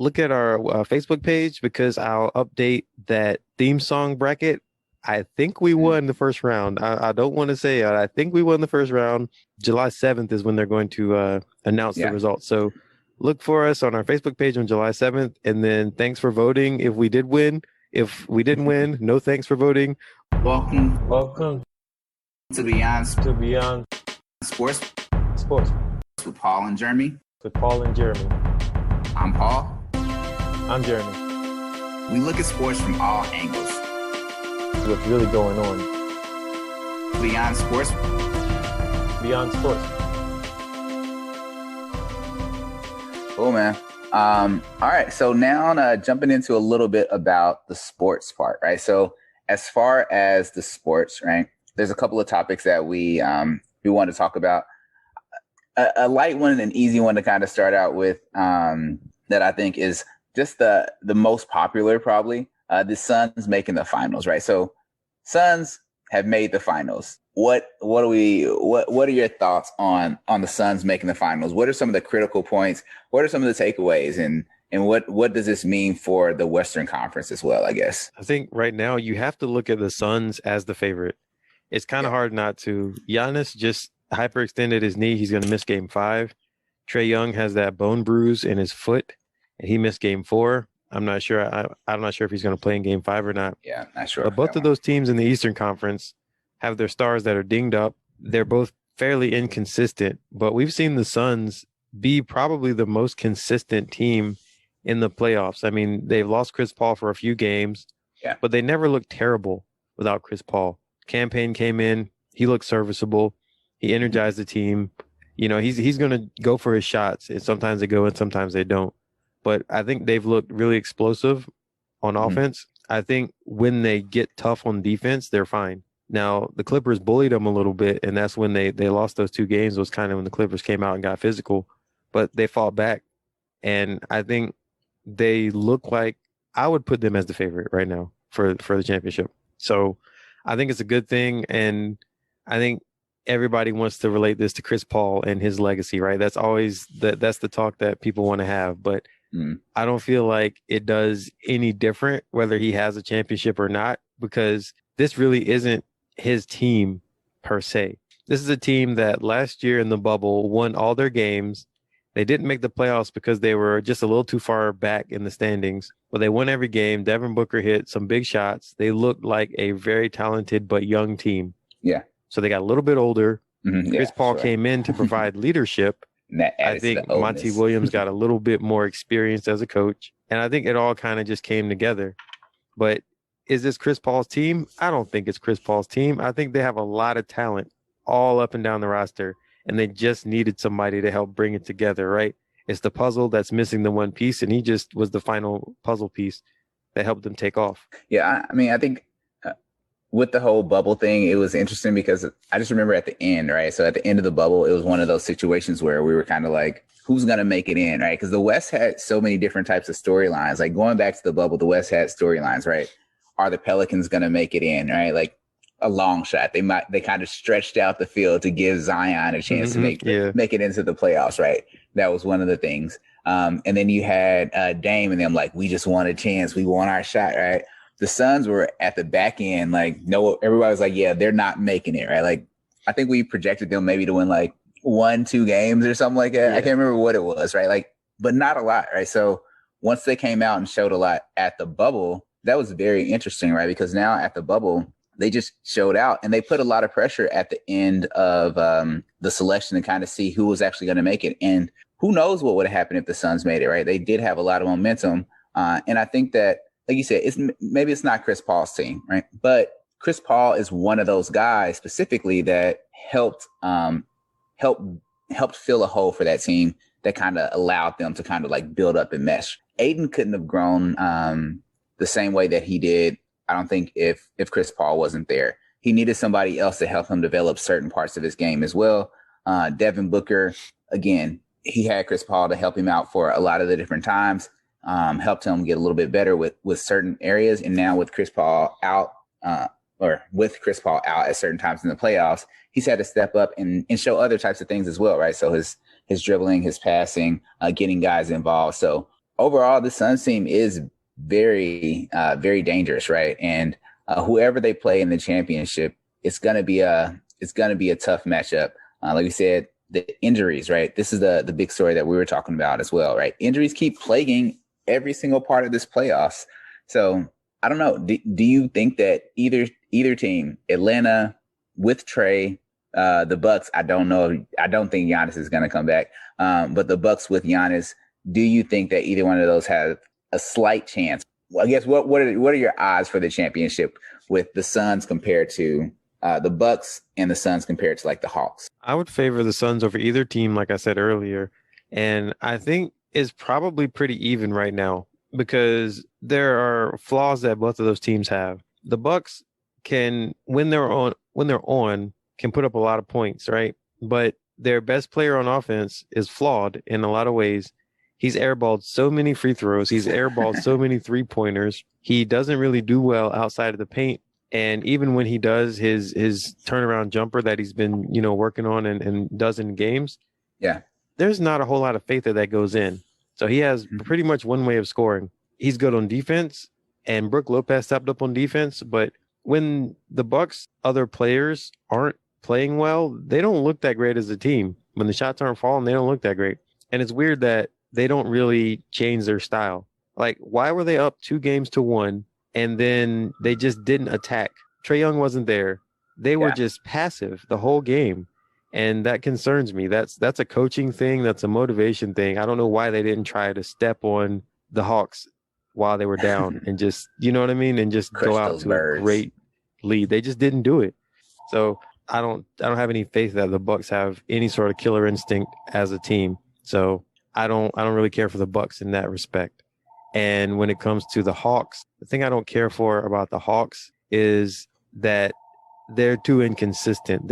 look at our Facebook page because I'll update that theme song bracket. I think we won the first round. I don't want to say I think we won the first round. July 7th is when they're going to announce the results. So look for us on our Facebook page on July 7th. And then thanks for voting if we did win. If we didn't win, no thanks for voting. Welcome to Beyond Sports with Paul and Jeremy. I'm Paul. I'm Jeremy. We look at sports from all angles. What's really going on? Beyond Sports. Cool, man. All right. So now jumping into a little bit about the sports part, right? So as far as the sports, right, there's a couple of topics that we want to talk about. A light one and an easy one to kind of start out with that I think is just the most popular probably. The Suns making the finals, right? So Suns have made the finals. What are your thoughts on the Suns making the finals? What are some of the critical points? What are some of the takeaways? And what does this mean for the Western Conference as well, I guess? I think right now you have to look at the Suns as the favorite. It's kind of hard not to. Giannis just hyperextended his knee. He's going to miss game 5. Trae Young has that bone bruise in his foot, and he missed game 4. I'm not sure. I'm not sure if he's going to play in game 5 or not. Yeah, not sure. But both of those teams in the Eastern Conference have their stars that are dinged up. They're both fairly inconsistent, but we've seen the Suns be probably the most consistent team in the playoffs. I mean, they've lost Chris Paul for a few games, but they never looked terrible without Chris Paul. Campaign came in. He looked serviceable. He energized the team. You know, he's going to go for his shots. And sometimes they go and sometimes they don't. But I think they've looked really explosive on offense. I think when they get tough on defense, they're fine. Now, the Clippers bullied them a little bit, and that's when they lost those 2 games was kind of when the Clippers came out and got physical. But they fought back, and I think they look like I would put them as the favorite right now for the championship. So I think it's a good thing, and I think everybody wants to relate this to Chris Paul and his legacy, right? That's always that's the talk that people want to have, but I don't feel like it does any different whether he has a championship or not, because this really isn't his team per se. This is a team that last year in the bubble won all their games. They didn't make the playoffs because they were just a little too far back in the standings, but they won every game. Devin Booker hit some big shots. They looked like a very talented but young team. Yeah. So they got a little bit older. Chris Paul came in to provide leadership. I think Monty Williams got a little bit more experience as a coach. And I think it all kind of just came together. But is this Chris Paul's team? I don't think it's Chris Paul's team. I think they have a lot of talent all up and down the roster. And they just needed somebody to help bring it together, right? It's the puzzle that's missing the one piece. And he just was the final puzzle piece that helped them take off. Yeah, I mean, I think with the whole bubble thing, it was interesting because I just remember at the end, right? So at the end of the bubble, it was one of those situations where we were kind of like, who's going to make it in, right? Because the West had so many different types of storylines. Like going back to the bubble, the West had storylines, right? Are the Pelicans going to make it in, right? Like a long shot. They kind of stretched out the field to give Zion a chance to make it into the playoffs, right? That was one of the things. And then you had Dame and them like, we just want a chance. We want our shot, right? The Suns were at the back end, like, no, everybody was like, yeah, they're not making it, right? Like, I think we projected them maybe to win like 1-2 games or something like that. Yeah. I can't remember what it was, right? Like, but not a lot, right? So once they came out and showed a lot at the bubble, that was very interesting, right? Because now at the bubble, they just showed out and they put a lot of pressure at the end of the selection to kind of see who was actually going to make it. And who knows what would have happened if the Suns made it, right? They did have a lot of momentum. And I think that, like you said, maybe it's not Chris Paul's team, right? But Chris Paul is one of those guys specifically that helped fill a hole for that team that kind of allowed them to kind of like build up and mesh. Aiden couldn't have grown the same way that he did, I don't think, if Chris Paul wasn't there. He needed somebody else to help him develop certain parts of his game as well. Devin Booker, again, he had Chris Paul to help him out for a lot of the different times. Helped him get a little bit better with certain areas. And now with Chris Paul out at certain times in the playoffs, he's had to step up and show other types of things as well, right? So his dribbling, his passing, getting guys involved. So overall, the Suns team is very dangerous, right? And whoever they play in the championship, it's gonna be a tough matchup. Like we said, the injuries, right? This is the big story that we were talking about as well, right? Injuries keep plaguing every single part of this playoffs. So I don't know. Do you think that either team, Atlanta with Trey, the Bucks? I don't know. I don't think Giannis is going to come back. But the Bucks with Giannis, do you think that either one of those have a slight chance? Well, I guess what are your odds for the championship with the Suns compared to the Bucks and the Suns compared to like the Hawks? I would favor the Suns over either team, like I said earlier. And I think it's probably pretty even right now because there are flaws that both of those teams have. The Bucks can, when they're on, can put up a lot of points, right? But their best player on offense is flawed in a lot of ways. He's airballed so many free throws. He's airballed so many three-pointers. He doesn't really do well outside of the paint. And even when he does his turnaround jumper that he's been, working on and does in games, Yeah. there's not a whole lot of faith that goes in. So he has pretty much one way of scoring. He's good on defense, and Brook Lopez stepped up on defense. But when the Bucks' other players aren't playing well, they don't look that great as a team. When the shots aren't falling, they don't look that great. And it's weird that they don't really change their style. Like, why were they up 2-1 and then they just didn't attack? Trae Young wasn't there. They were just passive the whole game. And that concerns me. That's a coaching thing. That's a motivation thing. I don't know why they didn't try to step on the Hawks while they were down and just, you know what I mean? And just Crush go out those to birds. a great lead. They just didn't do it. So I don't have any faith that the Bucks have any sort of killer instinct as a team. So I don't really care for the Bucks in that respect. And when it comes to the Hawks, the thing I don't care for about the Hawks is that they're too inconsistent.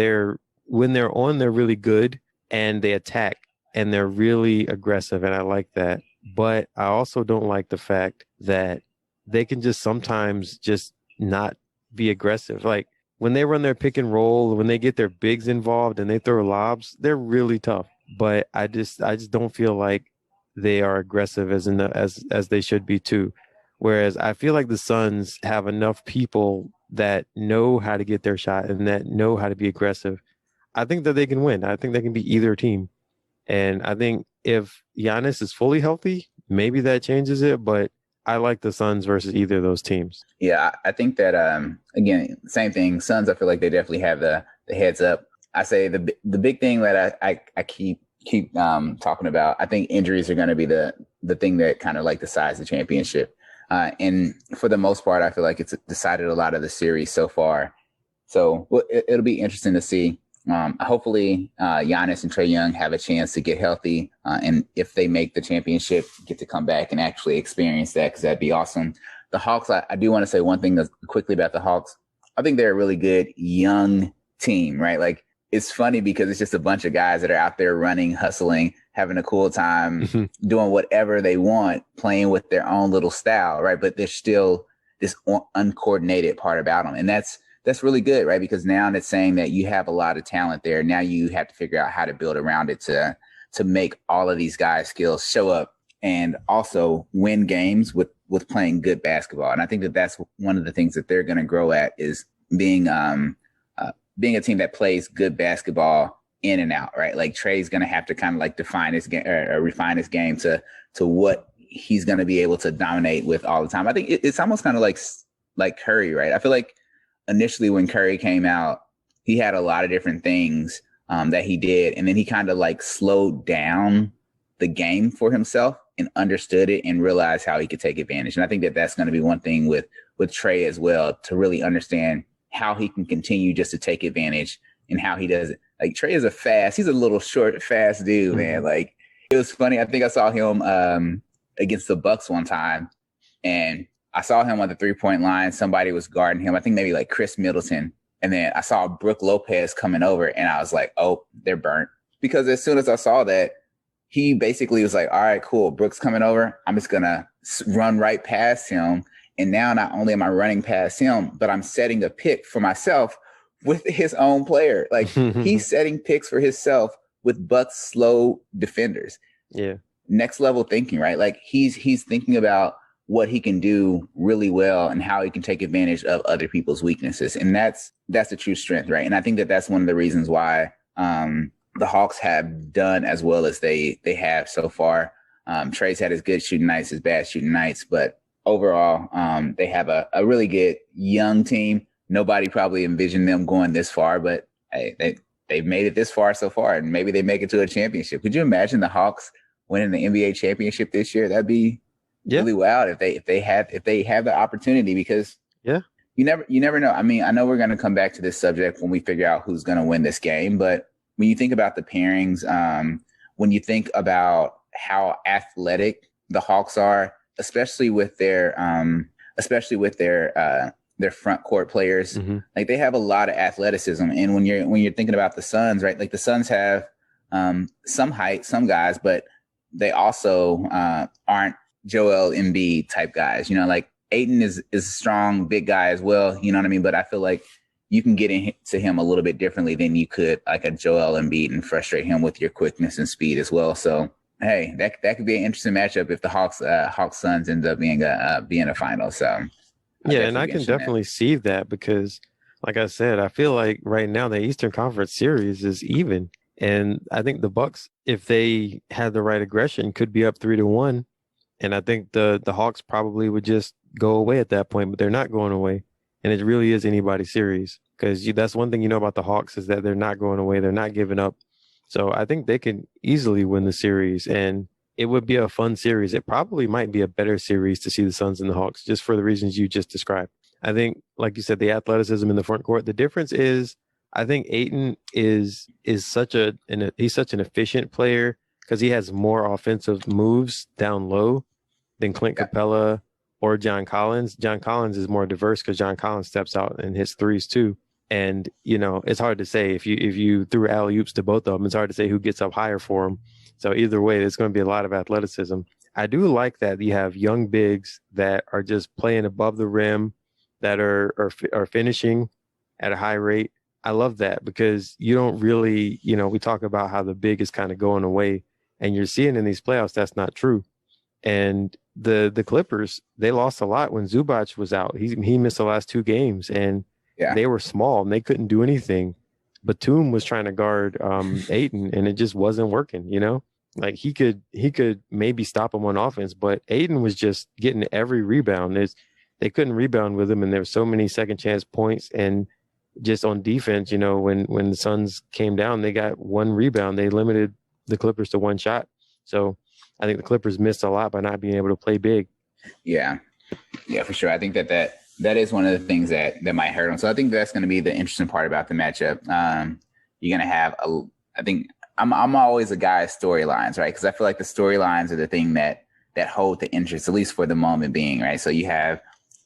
When they're on, they're really good and they attack and they're really aggressive. And I like that. But I also don't like the fact that they can just sometimes just not be aggressive. Like when they run their pick and roll, when they get their bigs involved and they throw lobs, they're really tough. But I just don't feel like they are aggressive as they should be too. Whereas I feel like the Suns have enough people that know how to get their shot and that know how to be aggressive. I think that they can win. I think they can beat either team. And I think if Giannis is fully healthy, maybe that changes it. But I like the Suns versus either of those teams. Yeah, I think that again, same thing. Suns, I feel like they definitely have the heads up. I say the big thing that I keep talking about. I think injuries are going to be the thing that kind of like decides the championship. And for the most part, I feel like it's decided a lot of the series so far. So it'll be interesting to see. Hopefully, Giannis and Trae Young have a chance to get healthy. And if they make the championship, get to come back and actually experience that, because that'd be awesome. The Hawks, I do want to say one thing quickly about the Hawks. I think they're a really good young team, right? Like, it's funny because it's just a bunch of guys that are out there running, hustling, having a cool time, doing whatever they want, playing with their own little style, right? But there's still this uncoordinated part about them. And that's really good, right? Because now it's saying that you have a lot of talent there. Now you have to figure out how to build around it to make all of these guys' skills show up and also win games with playing good basketball. And I think that that's one of the things that they're going to grow at, is being a team that plays good basketball in and out, right? Like Trey's going to have to kind of like define his game or refine his game to what he's going to be able to dominate with all the time. I think it's almost kind of like Curry, right? I feel like initially when Curry came out, he had a lot of different things that he did. And then he kind of like slowed down the game for himself and understood it and realized how he could take advantage. And I think that that's going to be one thing with Trey as well, to really understand how he can continue just to take advantage and how he does it. Like Trey is he's a little short, fast dude, man. Like, it was funny. I think I saw him against the Bucks one time, and I saw him on the 3-point line. Somebody was guarding him. I think maybe like Chris Middleton. And then I saw Brook Lopez coming over, and I was like, oh, they're burnt. Because as soon as I saw that, he basically was like, all right, cool. Brook's coming over. I'm just going to run right past him. And now not only am I running past him, but I'm setting a pick for myself with his own player. Like, he's setting picks for himself with Bucks slow defenders. Yeah. next level thinking, right? Like he's thinking about what he can do really well and how he can take advantage of other people's weaknesses. And that's the true strength, right? And I think that that's one of the reasons why the Hawks have done as well as they have so far. Trey's had his good shooting nights, his bad shooting nights, but overall, they have a really good young team. Nobody probably envisioned them going this far, but hey, they've made it this far so far, and maybe they make it to a championship. Could you imagine the Hawks winning the NBA championship this year? That'd be really wild if they have the opportunity, because you never know. I mean, I know we're going to come back to this subject when we figure out who's going to win this game, but when you think about the pairings, when you think about how athletic the Hawks are, especially with their front court players, like they have a lot of athleticism. And when you're thinking about the Suns, right? Like the Suns have some height, some guys, but they also aren't Joel Embiid type guys. You know, like Ayton is a strong, big guy as well. You know what I mean? But I feel like you can get into him a little bit differently than you could like a Joel Embiid and frustrate him with your quickness and speed as well. So hey, that could be an interesting matchup if the Hawks Suns ends up being a final. So yeah, and I can definitely see that because, like I said, I feel like right now the Eastern Conference Series is even, and I think the Bucks, if they had the right aggression, could be up 3-1, and I think the Hawks probably would just go away at that point, but they're not going away, and it really is anybody's series because that's one thing you know about the Hawks is that they're not going away, they're not giving up. So I think they can easily win the series, and it would be a fun series. It probably might be a better series to see the Suns and the Hawks just for the reasons you just described. I think, like you said, the athleticism in the front court. The difference is, I think Ayton is such he's such an efficient player because he has more offensive moves down low than Clint Capella or John Collins. John Collins is more diverse because John Collins steps out and hits threes too. And, you know, it's hard to say if you threw alley-oops to both of them, it's hard to say who gets up higher for them. So either way, there's going to be a lot of athleticism. I do like that you have young bigs that are just playing above the rim, that are finishing at a high rate. I love that because you don't really, you know, we talk about how the big is kind of going away, and you're seeing in these playoffs that's not true. And the Clippers, they lost a lot when Zubac was out. He missed the last 2 games, and they were small and they couldn't do anything. Batum was trying to guard Ayton, and it just wasn't working, you know? Like he could maybe stop him on offense, but Ayton was just getting every rebound. They couldn't rebound with him, and there were so many second chance points. And just on defense, you know, when the Suns came down, they got 1 rebound. They limited the Clippers to 1 shot. So I think the Clippers missed a lot by not being able to play big. Yeah, for sure. I think that is one of the things that might hurt them. So I think that's going to be the interesting part about the matchup. You're going to have I think I'm always a guy of storylines, right? Because I feel like the storylines are the thing that hold the interest, at least for the moment being, right? So you have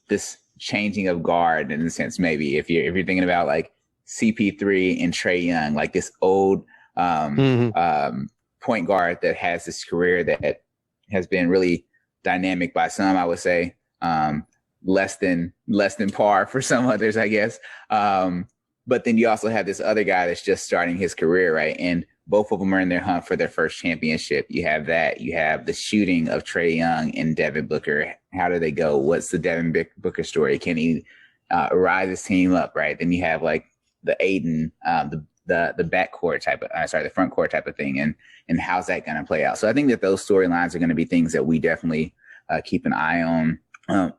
this changing of guard in a sense, maybe if you're thinking about like CP3 and Trae Young, like this old point guard that has this career that has been really dynamic by some, I would say, less than par for some others, I guess. But then you also have this other guy that's just starting his career, right? And both of them are in their hunt for their first championship. You have that. You have the shooting of Trae Young and Devin Booker. How do they go? What's the Devin Booker story? Can he rise his team up, right? Then you have like the Ayton, the backcourt type of, the front court type of thing. And how's that going to play out? So I think that those storylines are going to be things that we definitely keep an eye on.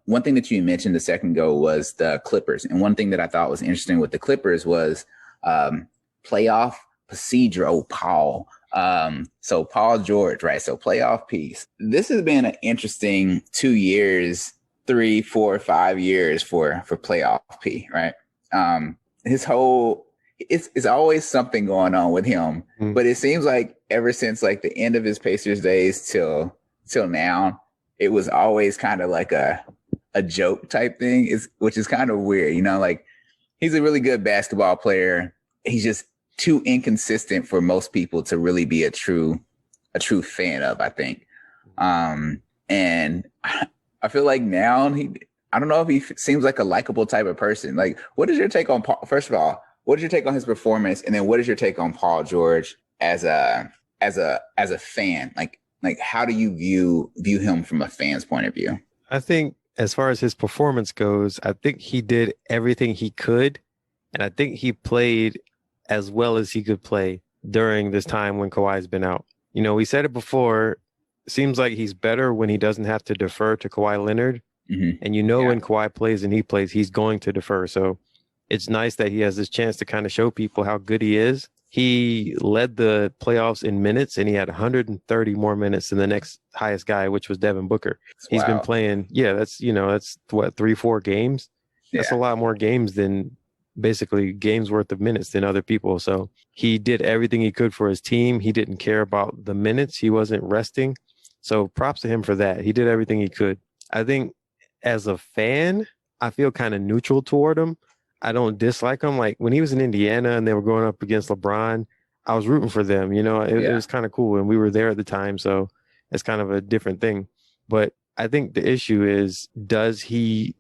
One thing that you mentioned a second ago was the Clippers. And one thing that I thought was interesting with the Clippers was playoff Pedro Paul. So Paul George, right? So playoff piece. This has been an interesting 2 years, 3, 4, 5 years for playoff P, right? His whole, it's always something going on with him, but it seems like ever since like the end of his Pacers days till now, it was always kind of like a joke type thing, which is kind of weird, you know, like he's a really good basketball player. He's just too inconsistent for most people to really be a true fan of, I think. And I feel like now I don't know if he seems like a likable type of person. Like, what is your take on Paul? First of all, what is your take on his performance? And then what is your take on Paul George as a fan? Like like, how do you view him from a fan's point of view? I think as far as his performance goes, I think he did everything he could, and I think he played as well as he could play during this time when Kawhi's been out. You know, we said it before, seems like he's better when he doesn't have to defer to Kawhi Leonard. Mm-hmm. And you know, when Kawhi plays and he plays, he's going to defer. So it's nice that he has this chance to kind of show people how good he is. He led the playoffs in minutes, and he had 130 more minutes than the next highest guy, which was Devin Booker. He's been playing, that's what, 3-4 games. That's a lot more games than basically games worth of minutes than other people. So he did everything he could for his team. He didn't care about the minutes. He wasn't resting. So props to him for that. He did everything he could. I think as a fan, I feel kind of neutral toward him. I don't dislike him. Like when he was in Indiana and they were going up against LeBron, I was rooting for them. You know, it was kind of cool. And we were there at the time. So it's kind of a different thing. But I think the issue is, does he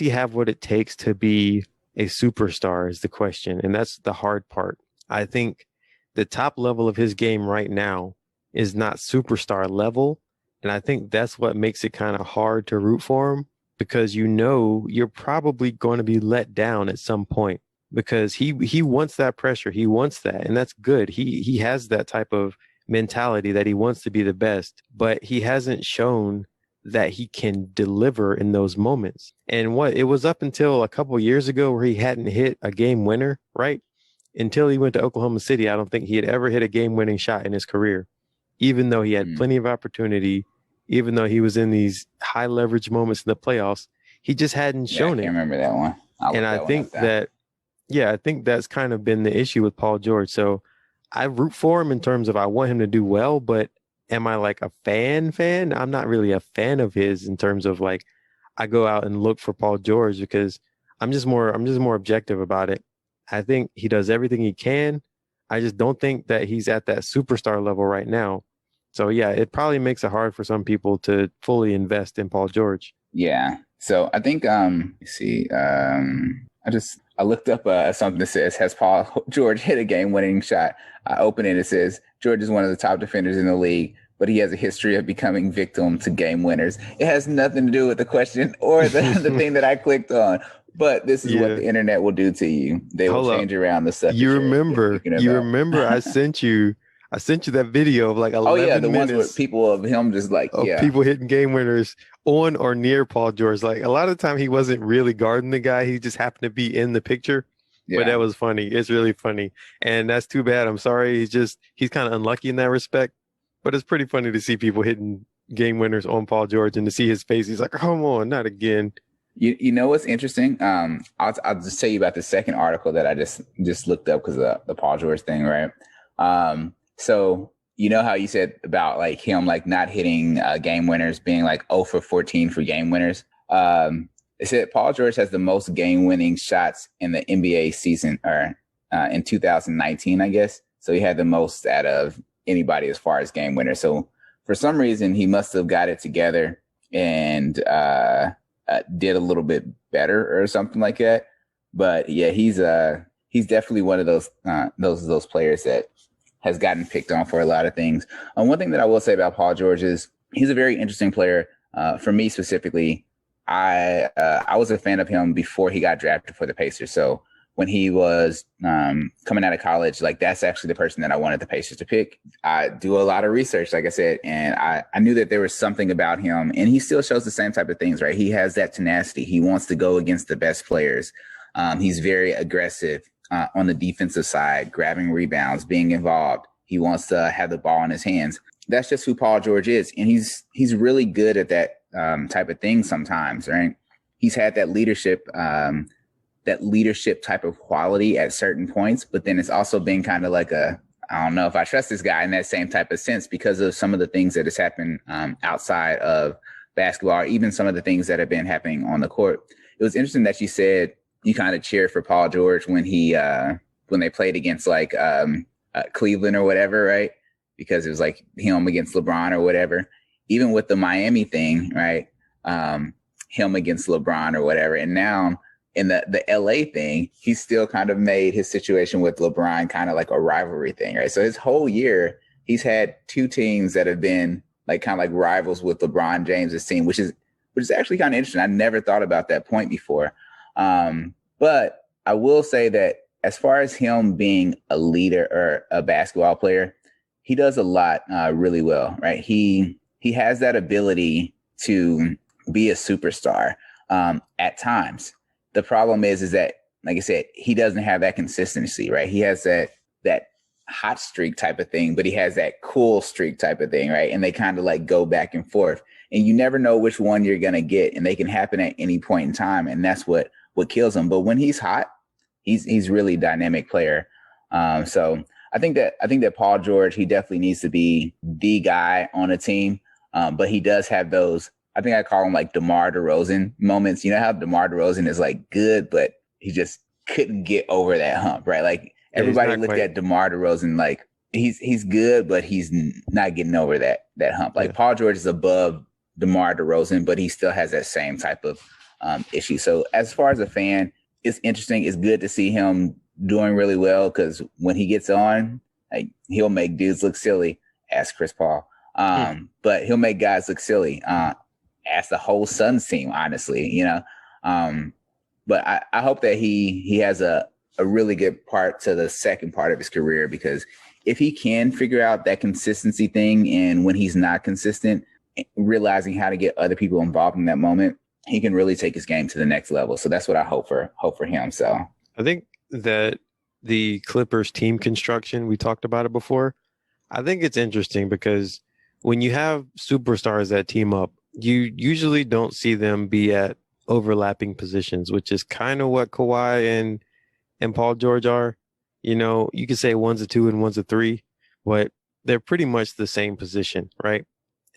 have what it takes to be a superstar is the question. And that's the hard part. I think the top level of his game right now is not superstar level. And I think that's what makes it kind of hard to root for him, because you know you're probably going to be let down at some point, because he wants that pressure. He wants that, and that's good. He has that type of mentality that he wants to be the best, but he hasn't shown that he can deliver in those moments. And it was up until a couple of years ago where he hadn't hit a game winner, right? Until he went to Oklahoma City, I don't think he had ever hit a game winning shot in his career, even though he had plenty of opportunity. Even though he was in these high leverage moments in the playoffs, he just hadn't shown it. I remember that one. And I think I think that's kind of been the issue with Paul George. So I root for him in terms of I want him to do well, but am I like a fan? I'm not really a fan of his in terms of like I go out and look for Paul George, because I'm just more objective about it. I think he does everything he can. I just don't think that he's at that superstar level right now. So, yeah, it probably makes it hard for some people to fully invest in Paul George. Yeah. So I think, let's see, I looked up something that says, has Paul George hit a game-winning shot? I open it. It says, George is one of the top defenders in the league, but he has a history of becoming victim to game winners. It has nothing to do with the question or the thing that I clicked on. But this is what the internet will do to you. They will change around the stuff. You remember I sent you that video of like 11 the minutes ones with people of him just like people hitting game winners on or near Paul George. Like a lot of the time he wasn't really guarding the guy. He just happened to be in the picture. Yeah. But that was funny. It's really funny. And that's too bad. I'm sorry. He's kind of unlucky in that respect. But it's pretty funny to see people hitting game winners on Paul George and to see his face. He's like, come on, not again. You know what's interesting? I'll just tell you about the second article that I just looked up because of the Paul George thing, right? So you know how you said about like him like not hitting game winners, being like 0 for 14 for game winners. It said Paul George has the most game winning shots in the NBA season, or in 2019, I guess. So he had the most out of anybody as far as game winners. So for some reason he must have got it together and did a little bit better or something like that. But yeah, he's definitely one of those players that has gotten picked on for a lot of things. One thing that I will say about Paul George is he's a very interesting player. For me specifically, I was a fan of him before he got drafted for the Pacers. So when he was coming out of college, like that's actually the person that I wanted the Pacers to pick. I do a lot of research, like I said, and I knew that there was something about him, and he still shows the same type of things, right? He has that tenacity. He wants to go against the best players. He's very aggressive on the defensive side, grabbing rebounds, being involved. He wants to have the ball in his hands. That's just who Paul George is. And he's really good at that type of thing sometimes, right? He's had that leadership type of quality at certain points, but then it's also been kind of like I don't know if I trust this guy in that same type of sense because of some of the things that has happened outside of basketball, or even some of the things that have been happening on the court. It was interesting that you said you kind of cheered for Paul George when they played against like Cleveland or whatever, right? Because it was like him against LeBron or whatever. Even with the Miami thing, right? Him against LeBron or whatever. And now in the LA thing, he still kind of made his situation with LeBron kind of like a rivalry thing, right? So his whole year, he's had two teams that have been like kind of like rivals with LeBron James's team, which is actually kind of interesting. I never thought about that point before. But I will say that as far as him being a leader or a basketball player, he does a lot really well, right? He has that ability to be a superstar at times. The problem is that, like I said, he doesn't have that consistency, right? He has that hot streak type of thing, but he has that cool streak type of thing, right? And they kind of like go back and forth, and you never know which one you're gonna get, and they can happen at any point in time, and that's what kills him. But when he's hot, he's really a dynamic player. So I think that Paul George, he definitely needs to be the guy on a team, but he does have those. I think I call him like DeMar DeRozan moments. You know how DeMar DeRozan is like good, but he just couldn't get over that hump, right? Like everybody looked at DeMar DeRozan like he's good, but he's not getting over that hump. Like Paul George is above DeMar DeRozan, but he still has that same type of issue. So as far as a fan, it's interesting. It's good to see him doing really well, because when he gets on, like he'll make dudes look silly. Ask Chris Paul, but he'll make guys look silly. Ask the whole Suns team, honestly, you know. But I hope that he has a really good part to the second part of his career, because if he can figure out that consistency thing, and when he's not consistent, realizing how to get other people involved in that moment, he can really take his game to the next level. So that's what I hope for him. So I think that the Clippers team construction, we talked about it before. I think it's interesting because when you have superstars that team up, you usually don't see them be at overlapping positions, which is kind of what Kawhi and Paul George are. You know, you could say one's a 2 and one's a 3, but they're pretty much the same position, right?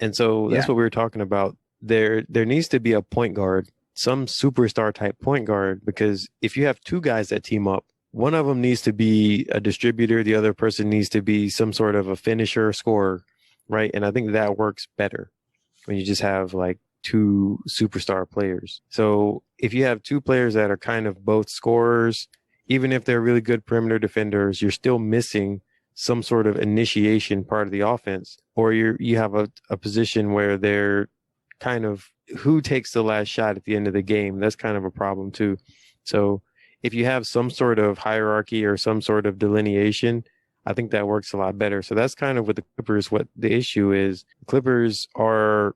And so that's what we were talking about. There needs to be a point guard, some superstar type point guard, because if you have two guys that team up, one of them needs to be a distributor, the other person needs to be some sort of a finisher, scorer, right? And I think that works better when you just have like two superstar players. So if you have two players that are kind of both scorers, even if they're really good perimeter defenders, you're still missing some sort of initiation part of the offense, or you have a position where they're kind of who takes the last shot at the end of the game. That's kind of a problem too. So if you have some sort of hierarchy or some sort of delineation, I think that works a lot better. So that's kind of with the Clippers. What the issue is, Clippers are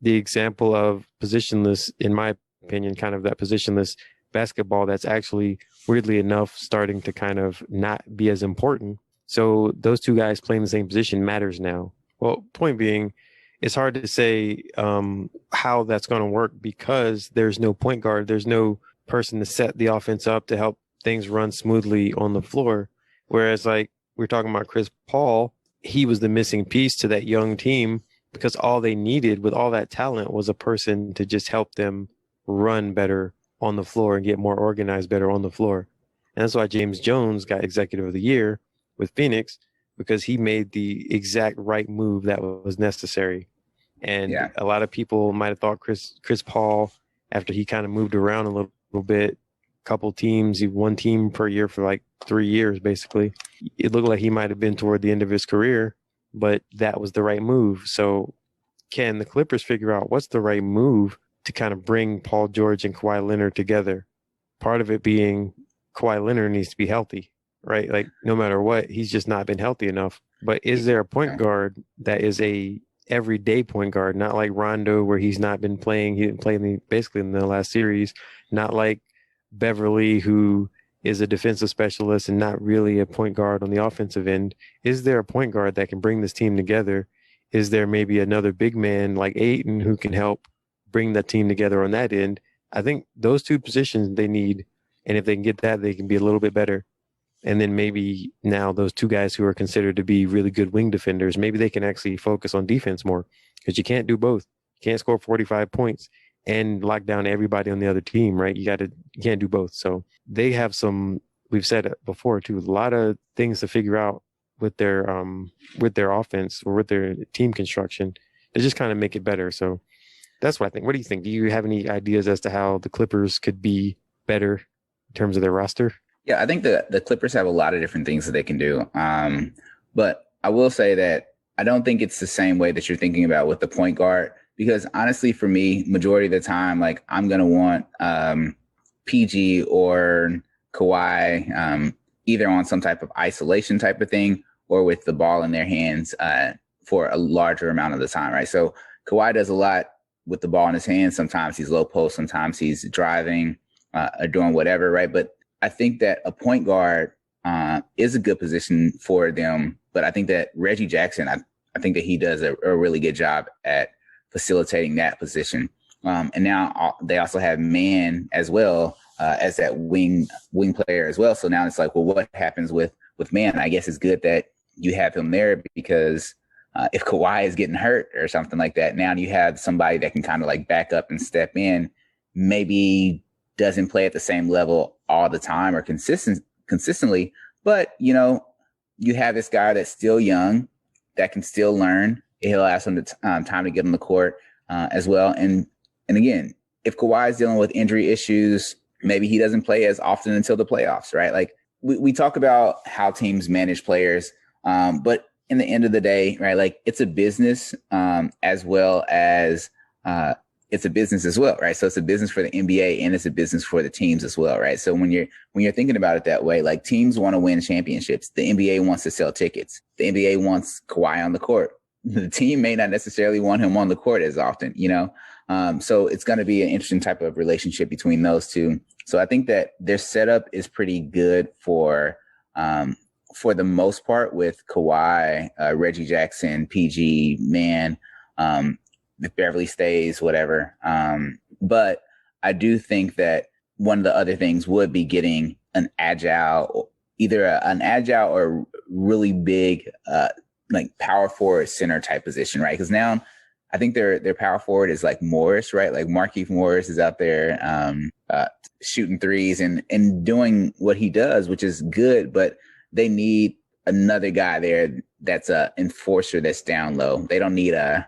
the example of positionless, in my opinion, kind of that positionless basketball that's actually, weirdly enough, starting to kind of not be as important. So those two guys playing the same position matters now. Well, point being, it's hard to say how that's going to work because there's no point guard. There's no person to set the offense up to help things run smoothly on the floor. Whereas like we're talking about Chris Paul, he was the missing piece to that young team because all they needed with all that talent was a person to just help them run better on the floor and get more organized better on the floor. And that's why James Jones got Executive of the Year with Phoenix, because he made the exact right move that was necessary. And a lot of people might have thought Chris Paul, after he kind of moved around a little bit, couple teams, one team per year for like 3 years, basically, it looked like he might have been toward the end of his career, but that was the right move. So can the Clippers figure out what's the right move to kind of bring Paul George and Kawhi Leonard together? Part of it being Kawhi Leonard needs to be healthy, right? Like no matter what, he's just not been healthy enough. But is there a point guard that is a everyday point guard, not like Rondo where he's not been playing, he didn't play basically in the last series, not like Beverly who is a defensive specialist and not really a point guard on the offensive end? Is there a point guard that can bring this team together? Is there maybe another big man like Ayton who can help bring that team together on that end? I think those two positions they need, and if they can get that, they can be a little bit better. And then maybe now those two guys who are considered to be really good wing defenders, maybe they can actually focus on defense more, because you can't do both. You can't score 45 points and lock down everybody on the other team, right? You can't do both. So they have some, we've said it before too, a lot of things to figure out with their offense or with their team construction to just kind of make it better. So that's what I think. What do you think? Do you have any ideas as to how the Clippers could be better in terms of their roster? Yeah, I think the Clippers have a lot of different things that they can do. But I will say that I don't think it's the same way that you're thinking about with the point guard, because honestly, for me, majority of the time, like I'm going to want PG or Kawhi either on some type of isolation type of thing or with the ball in their hands for a larger amount of the time, right? So Kawhi does a lot with the ball in his hands. Sometimes he's low post, sometimes he's driving or doing whatever, right? But I think that a point guard is a good position for them. But I think that Reggie Jackson, I think that he does a really good job at facilitating that position. And now they also have Man as well as that wing player as well. So now it's like, well, what happens with Man? I guess it's good that you have him there because if Kawhi is getting hurt or something like that, now you have somebody that can kind of like back up and step in, maybe doesn't play at the same level all the time or consistently, but you have this guy that's still young that can still learn. He'll have some time to get on the court as well. And again, if Kawhi is dealing with injury issues, maybe he doesn't play as often until the playoffs, right? Like we talk about how teams manage players, but in the end of the day, right, like it's a business as well as it's a business as well, right? So it's a business for the NBA and it's a business for the teams as well, right? So when you're thinking about it that way, like teams want to win championships. The NBA wants to sell tickets. The NBA wants Kawhi on the court. The team may not necessarily want him on the court as often, so it's going to be an interesting type of relationship between those two. So I think that their setup is pretty good for the most part with Kawhi, Reggie Jackson, PG, Man, if Beverly stays, whatever. But I do think that one of the other things would be getting either an agile or really big, like power forward center type position, right? Because now I think their power forward is like Morris, right? Like Markieff Morris is out there shooting threes and doing what he does, which is good, but they need another guy there that's a enforcer that's down low. They don't need a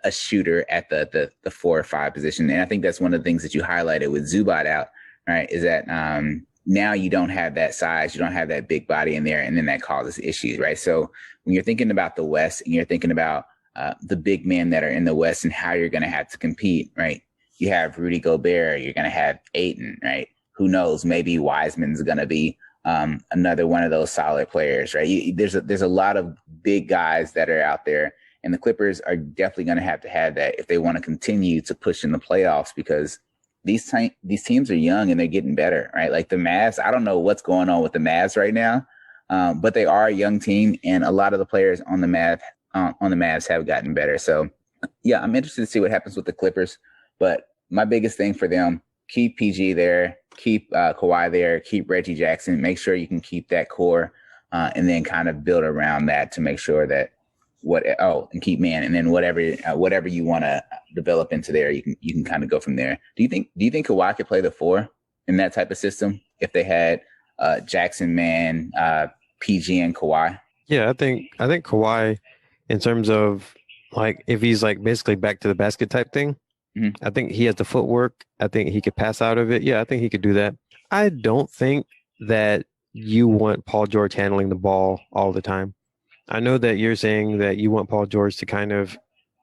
shooter at the 4 or 5 position. And I think that's one of the things that you highlighted with Zubac out, right? Is that now you don't have that size, you don't have that big body in there, and then that causes issues, right? So when you're thinking about the West and you're thinking about the big men that are in the West and how you're going to have to compete, right? You have Rudy Gobert, you're going to have Ayton, right? Who knows? Maybe Wiseman's going to be another one of those solid players, right? There's a lot of big guys that are out there, and the Clippers are definitely going to have that if they want to continue to push in the playoffs, because these teams are young and they're getting better, right? Like the Mavs, I don't know what's going on with the Mavs right now, but they are a young team, and a lot of the players on the Mavs have gotten better. So, yeah, I'm interested to see what happens with the Clippers. But my biggest thing for them: keep PG there, keep Kawhi there, keep Reggie Jackson. Make sure you can keep that core, and then kind of build around that to make sure that and keep Man, and then whatever you want to develop into there, you can kind of go from there. Do you think Kawhi could play the 4 in that type of system if they had Jackson, Man, PG, and Kawhi? Yeah, I think Kawhi, in terms of like if he's like basically back to the basket type thing, I think he has the footwork. I think he could pass out of it. Yeah, I think he could do that. I don't think that you want Paul George handling the ball all the time. I know that you're saying that you want Paul George to kind of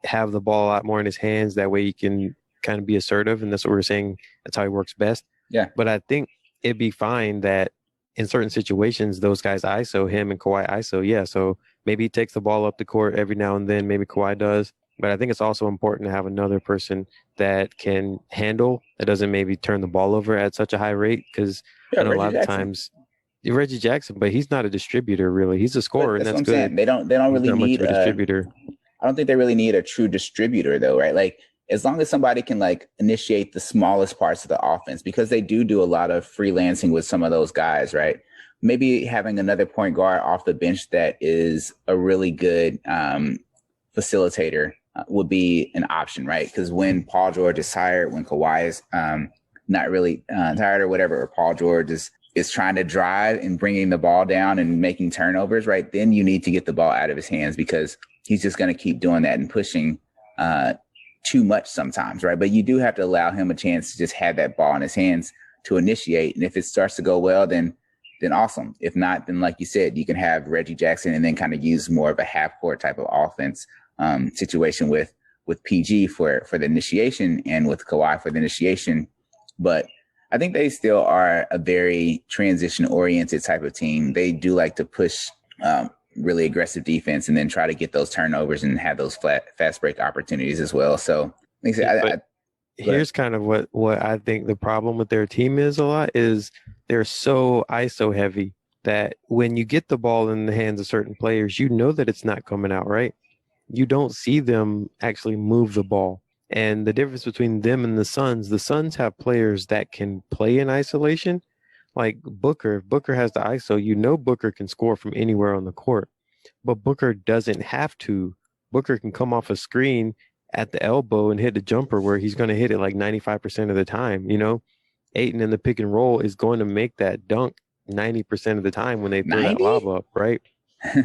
have the ball a lot more in his hands. That way he can kind of be assertive. And that's what we're saying. That's how he works best. Yeah. But I think it'd be fine that in certain situations, those guys ISO, him and Kawhi ISO. Yeah. So maybe he takes the ball up the court every now and then. Maybe Kawhi does. But I think it's also important to have another person that can handle, that doesn't maybe turn the ball over at such a high rate. Because I know a lot of times Reggie Jackson, but he's not a distributor really. He's a scorer, and that's good. Saying. They don't really need a distributor. I don't think they really need a true distributor though, right? Like as long as somebody can like initiate the smallest parts of the offense, because they do a lot of freelancing with some of those guys, right? Maybe having another point guard off the bench that is a really good facilitator would be an option, right? Because when Paul George is tired, when Kawhi is not really tired or whatever, or Paul George is trying to drive and bringing the ball down and making turnovers, right? Then you need to get the ball out of his hands, because he's just going to keep doing that and pushing too much sometimes, right? But you do have to allow him a chance to just have that ball in his hands to initiate. And if it starts to go well, then then awesome. If not, then like you said, you can have Reggie Jackson and then kind of use more of a half court type of offense situation with PG for the initiation and with Kawhi for the initiation. But I think they still are a very transition oriented type of team. They do like to push really aggressive defense and then try to get those turnovers and have those fast break opportunities as well. So like I said, here's kind of what I think the problem with their team is a lot is they're so ISO heavy that when you get the ball in the hands of certain players, you know that it's not coming out, right? You don't see them actually move the ball. And the difference between them and the Suns have players that can play in isolation. Like Booker, if Booker has the ISO, you know Booker can score from anywhere on the court. But Booker doesn't have to. Booker can come off a screen at the elbow and hit a jumper where he's going to hit it like 95% of the time. You know, Ayton in the pick and roll is going to make that dunk 90% of the time when they throw 90? that lob up, right?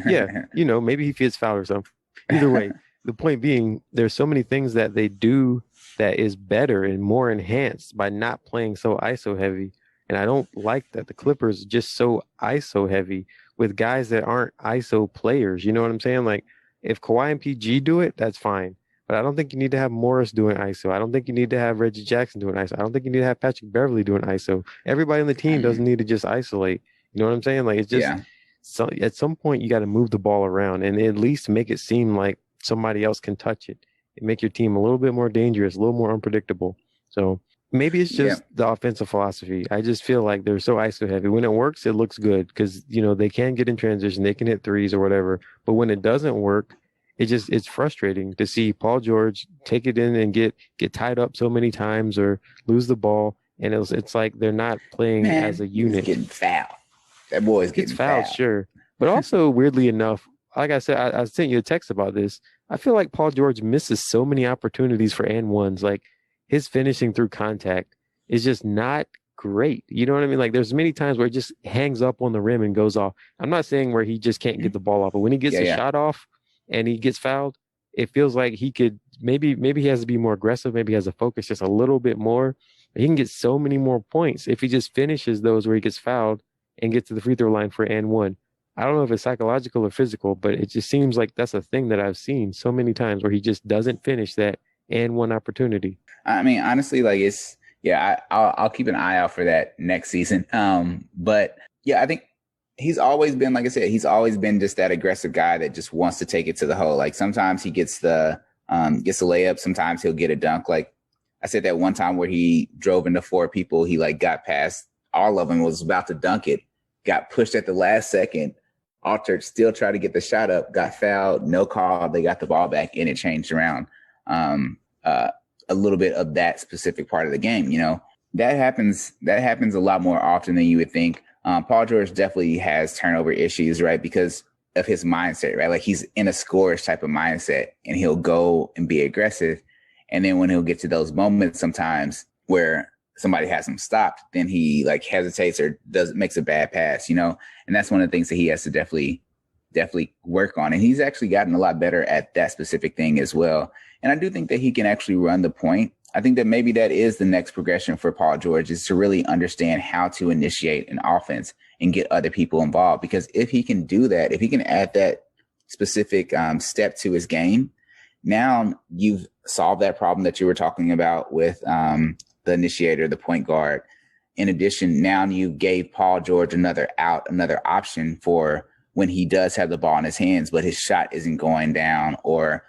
Yeah, you know, maybe he gets fouled or something. Either way, the point being, there's so many things that they do that is better and more enhanced by not playing so ISO heavy. And I don't like that the Clippers are just so ISO heavy with guys that aren't ISO players. You know what I'm saying? Like if Kawhi and PG do it, that's fine. But I don't think you need to have Morris doing ISO. I don't think you need to have Reggie Jackson doing ISO. I don't think you need to have Patrick Beverly doing ISO. Everybody on the team doesn't need to just isolate. You know what I'm saying? Like it's just so at some point you got to move the ball around and at least make it seem like somebody else can touch it and make your team a little bit more dangerous, a little more unpredictable. So maybe it's just the offensive philosophy. I just feel like they're so ISO heavy. When it works, it looks good because, you know, they can get in transition, they can hit threes or whatever. But when it doesn't work, it's frustrating to see Paul George take it in and get tied up so many times or lose the ball. And it's like they're not playing as a unit. He's getting fouled. That boy's getting fouled. Sure. But also, weirdly enough, like I said, I sent you a text about this. I feel like Paul George misses so many opportunities for and ones. Like his finishing through contact is just not great. You know what I mean? Like there's many times where it just hangs up on the rim and goes off. I'm not saying where he just can't get the ball off, but when he gets shot off and he gets fouled, it feels like he could maybe he has to be more aggressive. Maybe he has to focus just a little bit more. He can get so many more points if he just finishes those where he gets fouled and gets to the free throw line for and one. I don't know if it's psychological or physical, but it just seems like that's a thing that I've seen so many times where he just doesn't finish that and one opportunity. I mean, honestly, like I'll keep an eye out for that next season. But yeah, I think he's always been, like I said, he's always been just that aggressive guy that just wants to take it to the hole. Like sometimes he gets the layup, sometimes he'll get a dunk. Like I said that one time where he drove into four people, he like got past all of them, was about to dunk it, got pushed at the last second. Altered, still tried to get the shot up, got fouled, no call. They got the ball back and it changed around a little bit of that specific part of the game. You know, that happens a lot more often than you would think. Paul George definitely has turnover issues, right? Because of his mindset, right? Like he's in a scores type of mindset and he'll go and be aggressive. And then when he'll get to those moments sometimes where somebody has him stopped, then he like hesitates or makes a bad pass, you know? And that's one of the things that he has to definitely work on. And he's actually gotten a lot better at that specific thing as well. And I do think that he can actually run the point. I think that maybe that is the next progression for Paul George, is to really understand how to initiate an offense and get other people involved. Because if he can do that, if he can add that specific step to his game, now you've solved that problem that you were talking about with the initiator, the point guard. In addition, now you gave Paul George another option for when he does have the ball in his hands, but his shot isn't going down or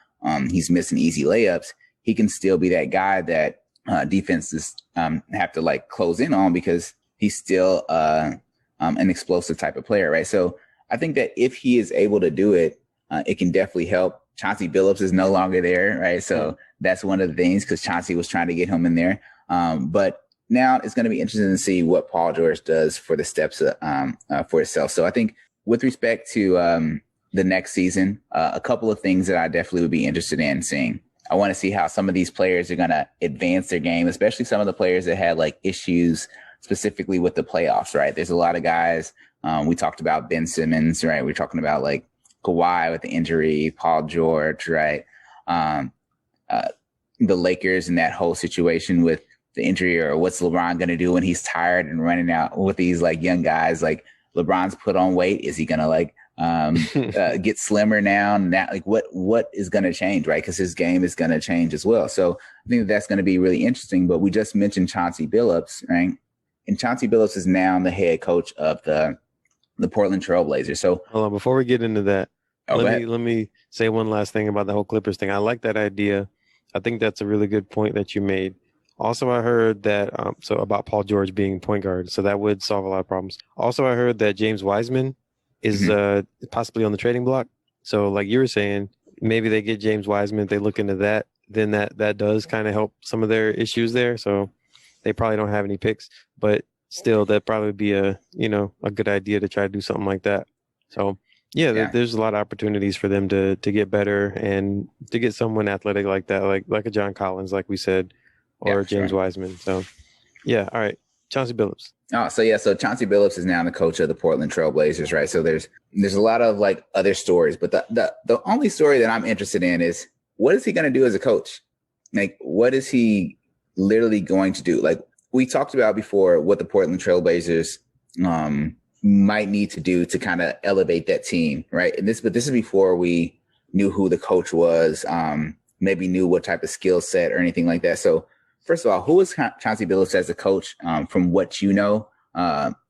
he's missing easy layups. He can still be that guy that defenses have to like close in on because he's still an explosive type of player, right? So I think that if he is able to do it, it can definitely help. Chauncey Billups is no longer there, right? So that's one of the things, because Chauncey was trying to get him in there. But now it's going to be interesting to see what Paul George does for the steps for himself. So I think with respect to the next season, a couple of things that I definitely would be interested in seeing. I want to see how some of these players are going to advance their game, especially some of the players that had like issues specifically with the playoffs, right? There's a lot of guys. We talked about Ben Simmons, right? We're talking about like Kawhi with the injury, Paul George, right? The Lakers and that whole situation with the injury, or what's LeBron going to do when he's tired and running out with these like young guys like LeBron's put on weight? Is he gonna get slimmer now? Like what is gonna change, right? Because his game is gonna change as well. So I think that's gonna be really interesting. But we just mentioned Chauncey Billups, right? And Chauncey Billups is now the head coach of the Portland Trailblazers. So hold on, before we get into that, let me say one last thing about the whole Clippers thing. I like that idea. I think that's a really good point that you made. Also, I heard that so about Paul George being point guard, so that would solve a lot of problems. Also, I heard that James Wiseman is possibly on the trading block. So, like you were saying, maybe they get James Wiseman. If they look into that, then that does kind of help some of their issues there. So they probably don't have any picks, but still, that'd probably be a good idea to try to do something like that. So yeah. There's a lot of opportunities for them to get better and to get someone athletic like that, like a John Collins, like we said, or James Wiseman. So yeah, all right, Chauncey Billups. Oh, so Chauncey Billups is now the coach of the Portland Trailblazers, right? So there's a lot of like other stories, but the only story that I'm interested in is what is he going to do as a coach? Like, what is he literally going to do? Like we talked about before, what the Portland Trailblazers might need to do to kind of elevate that team, right? And this is before we knew who the coach was, maybe knew what type of skill set or anything like that. So first of all, who is Chauncey Billups as a coach? From what you know,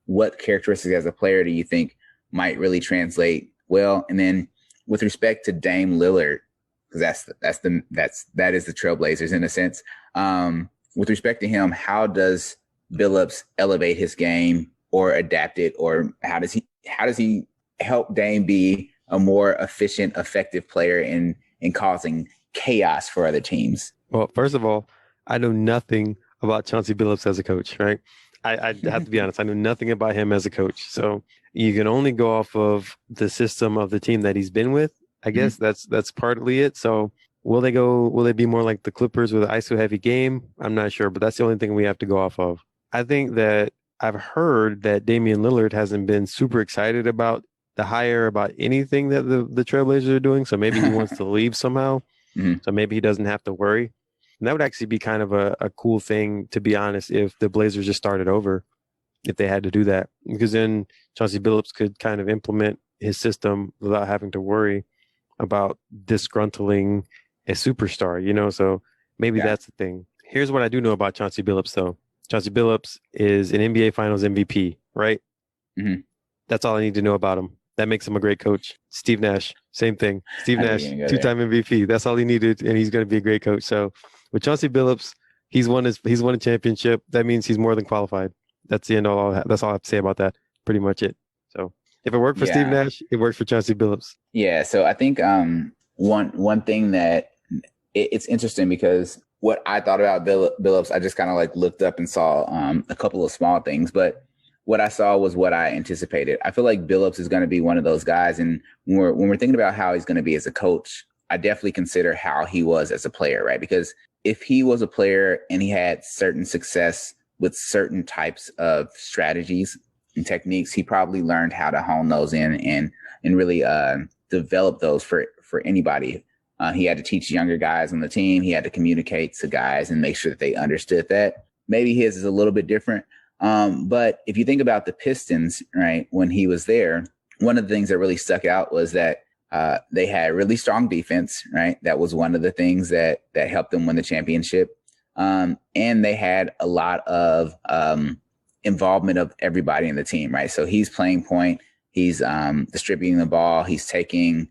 what characteristics as a player do you think might really translate well? And then with respect to Dame Lillard, because that is the Trailblazers in a sense. With respect to him, how does Billups elevate his game or adapt it, or how does he help Dame be a more efficient, effective player in causing chaos for other teams? Well, first of all, I know nothing about Chauncey Billups as a coach, right? I have to be honest. I know nothing about him as a coach. So you can only go off of the system of the team that he's been with. I guess that's partly it. So will they be more like the Clippers with an ISO heavy game? I'm not sure, but that's the only thing we have to go off of. I think that I've heard that Damian Lillard hasn't been super excited about the hire, about anything that the Trailblazers are doing. So maybe he wants to leave somehow. So maybe he doesn't have to worry. And that would actually be kind of a cool thing, to be honest, if the Blazers just started over, if they had to do that. Because then Chauncey Billups could kind of implement his system without having to worry about disgruntling a superstar, So maybe that's the thing. Here's what I do know about Chauncey Billups, though. Chauncey Billups is an NBA Finals MVP, right? That's all I need to know about him. That makes him a great coach. Steve Nash, same thing. Steve Nash, two-time MVP. That's all he needed, and he's going to be a great coach. So with Chauncey Billups, he's won a championship. That means he's more than qualified. That's the end all. That's all I have to say about that. Pretty much it. So if it worked for Steve Nash, it worked for Chauncey Billups. Yeah. So I think one thing that it's interesting, because what I thought about Billups, I just kind of like looked up and saw a couple of small things, but what I saw was what I anticipated. I feel like Billups is going to be one of those guys, and when we're thinking about how he's going to be as a coach, I definitely consider how he was as a player, right? Because if he was a player and he had certain success with certain types of strategies and techniques, he probably learned how to hone those in and really develop those for anybody. He had to teach younger guys on the team. He had to communicate to guys and make sure that they understood that. Maybe his is a little bit different. But if you think about the Pistons, right, when he was there, one of the things that really stuck out was that they had really strong defense, right? That was one of the things that helped them win the championship. And they had a lot of involvement of everybody in the team, right? So he's playing point. He's distributing the ball. He's taking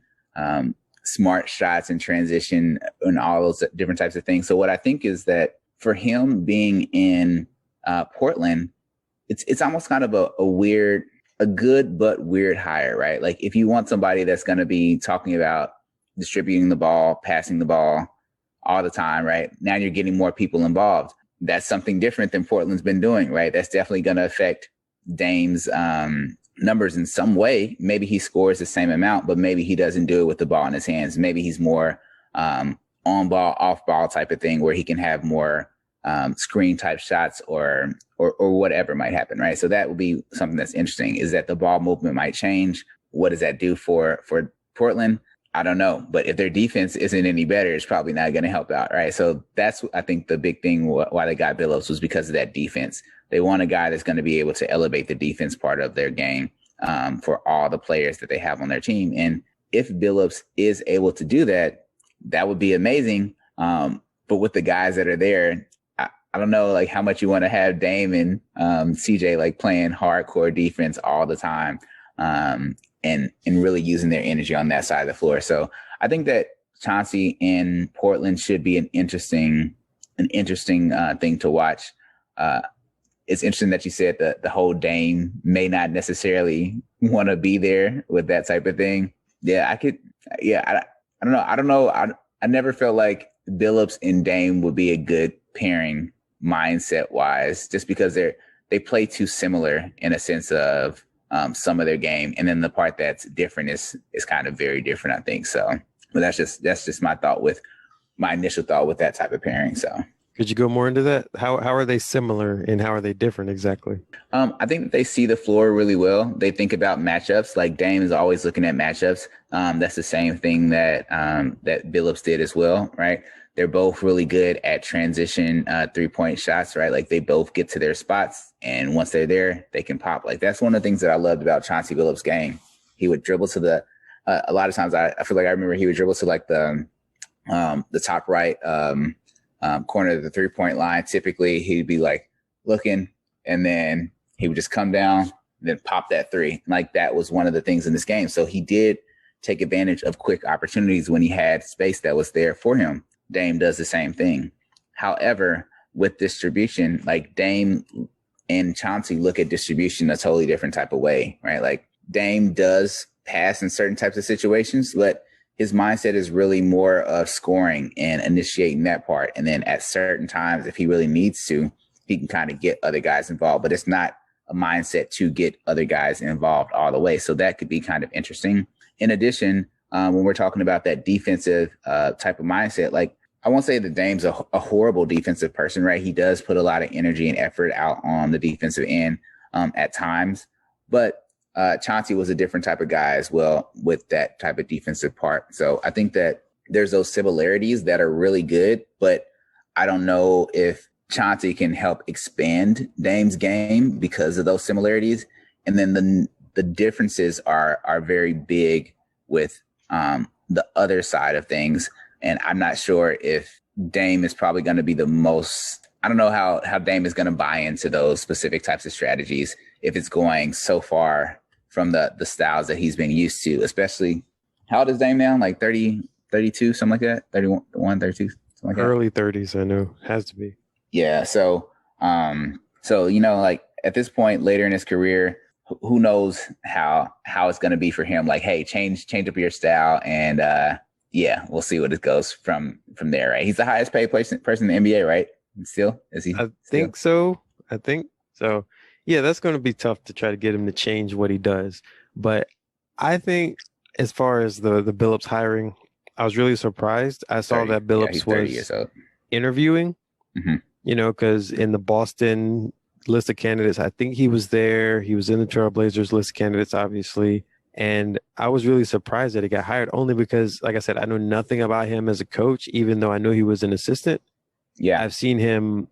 smart shots in transition and all those different types of things. So what I think is that for him being in Portland, it's almost kind of a good but weird hire, right? Like if you want somebody that's going to be talking about distributing the ball, passing the ball all the time, right? Now you're getting more people involved. That's something different than Portland's been doing, right? That's definitely going to affect Dame's numbers in some way. Maybe he scores the same amount, but maybe he doesn't do it with the ball in his hands. Maybe he's more on ball, off ball type of thing, where he can have more screen type shots or whatever might happen, right? So that would be something that's interesting, is that the ball movement might change. What does that do for Portland? I don't know. But if their defense isn't any better, it's probably not going to help out, right? So that's, I think, the big thing why they got Billups was because of that defense. They want a guy that's going to be able to elevate the defense part of their game. for all the players that they have on their team. And if Billups is able to do that, that would be amazing. But with the guys that are there, I don't know like how much you want to have Dame and CJ like playing hardcore defense all the time, and really using their energy on that side of the floor. So I think that Chauncey in Portland should be an interesting thing to watch. It's interesting that you said that the whole Dame may not necessarily want to be there with that type of thing. Yeah, I could. Yeah, I don't know. I never felt like Billups and Dame would be a good pairing mindset wise, just because they play too similar in a sense of some of their game, and then the part that's different is kind of very different, I think. So, but that's just my initial thought with that type of pairing. So. Could you go more into that? How are they similar and how are they different exactly? I think that they see the floor really well. They think about matchups. Like Dame is always looking at matchups. That's the same thing that Billups did as well, right? They're both really good at transition 3-point shots, right? Like they both get to their spots, and once they're there, they can pop. Like that's one of the things that I loved about Chauncey Billups' game. He would dribble to the. A lot of times, I feel like I remember he would dribble to like the top right. Corner of the 3-point line. Typically he'd be like looking, and then he would just come down, then pop that three. Like that was one of the things in this game. So he did take advantage of quick opportunities when he had space that was there for him. Dame does the same thing. However, with distribution, like Dame and Chauncey look at distribution a totally different type of way, right? Like Dame does pass in certain types of situations, but his mindset is really more of scoring and initiating that part. And then at certain times, if he really needs to, he can kind of get other guys involved, but it's not a mindset to get other guys involved all the way. So that could be kind of interesting. In addition, when we're talking about that defensive type of mindset, like I won't say that Dame's a horrible defensive person, right? He does put a lot of energy and effort out on the defensive end at times, but Chauncey was a different type of guy as well with that type of defensive part. So I think that there's those similarities that are really good, but I don't know if Chauncey can help expand Dame's game because of those similarities. And then the differences are very big with the other side of things. And I'm not sure if Dame is probably going to be the most, I don't know how Dame is going to buy into those specific types of strategies if it's going so far from the styles that he's been used to, especially how old is Dame now? Like 30, 32, something like that? 31, 32, something like that? Early 30s, I know. Has to be. Yeah. So, like at this point later in his career, who knows how it's going to be for him? Like, hey, change up your style. And we'll see what it goes from there, right? He's the highest paid person in the NBA, right? Still? Is he? I think so. Yeah, that's going to be tough to try to get him to change what he does. But I think as far as the Billups hiring, I was really surprised. I saw 30. that Billups he's 30 years was old. interviewing, because in the Boston list of candidates, I think he was there. He was in the Trailblazers list of candidates, obviously. And I was really surprised that he got hired, only because, like I said, I know nothing about him as a coach, even though I know he was an assistant. Yeah. I've seen him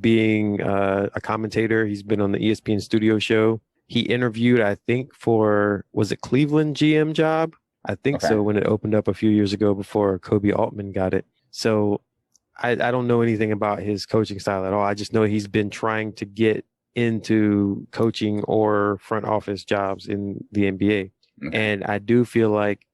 being a commentator. He's been on the ESPN studio show. He interviewed, I think, was it Cleveland GM job? I think so, when it opened up a few years ago before Kobe Altman got it. So I don't know anything about his coaching style at all. I just know he's been trying to get into coaching or front office jobs in the NBA. And I do feel like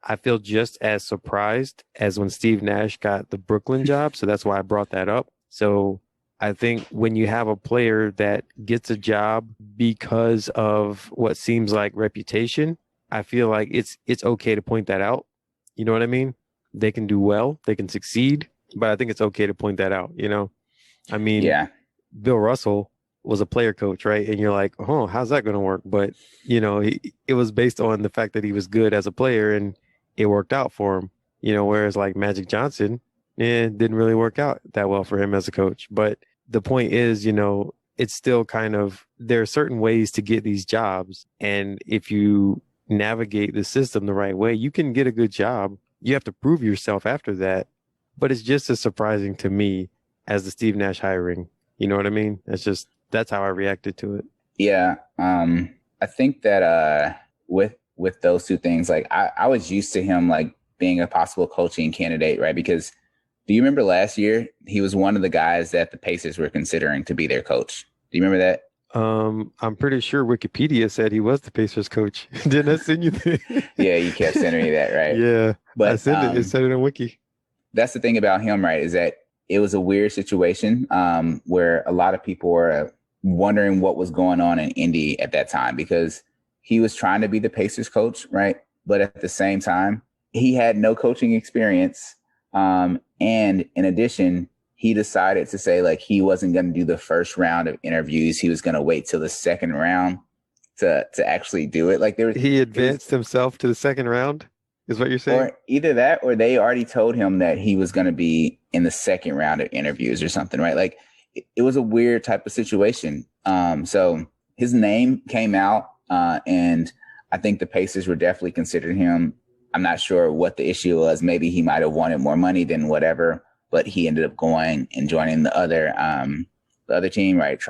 I feel just as surprised as when Steve Nash got the Brooklyn job. So that's why I brought that up. So I think when you have a player that gets a job because of what seems like reputation, I feel like it's okay to point that out. You know what I mean? They can do well, they can succeed, but I think it's okay to point that out, I mean, Bill Russell was a player coach, right? And you're like, oh, how's that going to work? But, it was based on the fact that he was good as a player and it worked out for him, whereas like Magic Johnson, it didn't really work out that well for him as a coach. But the point is, it's still kind of, there are certain ways to get these jobs. And if you navigate the system the right way, you can get a good job. You have to prove yourself after that. But it's just as surprising to me as the Steve Nash hiring. You know what I mean? That's how I reacted to it. Yeah. I think that with those two things, like I was used to him like being a possible coaching candidate, right? Because do you remember last year he was one of the guys that the Pacers were considering to be their coach? Do you remember that? I'm pretty sure Wikipedia said he was the Pacers coach. Didn't I send you the Yeah, you kept sending me that, right? Yeah, I But sent it. It said it on Wiki. that's the thing about him, right? Is that it was a weird situation where a lot of people were wondering what was going on in Indy at that time because he was trying to be the Pacers coach, right? But at the same time, he had no coaching experience. And in addition, he decided to say like he wasn't going to do the first round of interviews. He was going to wait till the second round to actually do it. Like He advanced himself to the second round, is what you're saying? or either that or they already told him that he was going to be in the second round of interviews or something, right? Like it was a weird type of situation. So his name came out and I think the Pacers were definitely considering him. I'm not sure what the issue was. Maybe he might have wanted more money than whatever, but he ended up going and joining the other team, right?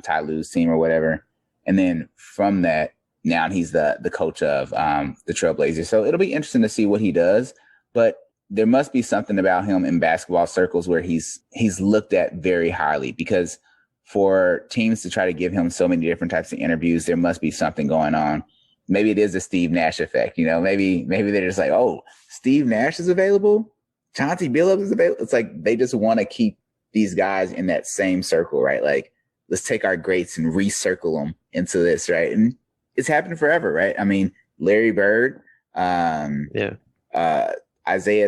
Ty Lue's team or whatever. And then from that, now he's the coach of the Trailblazers. So it'll be interesting to see what he does. But there must be something about him in basketball circles where he's looked at very highly because for teams to try to give him so many different types of interviews, there must be something going on. Maybe it is the Steve Nash effect. You know, maybe they're just like, oh, Steve Nash is available. Chauncey Billups is available. It's like they just want to keep these guys in that same circle, right? Like, let's take our greats and recircle them into this, right? And it's happened forever, right? I mean, Larry Bird, Isaiah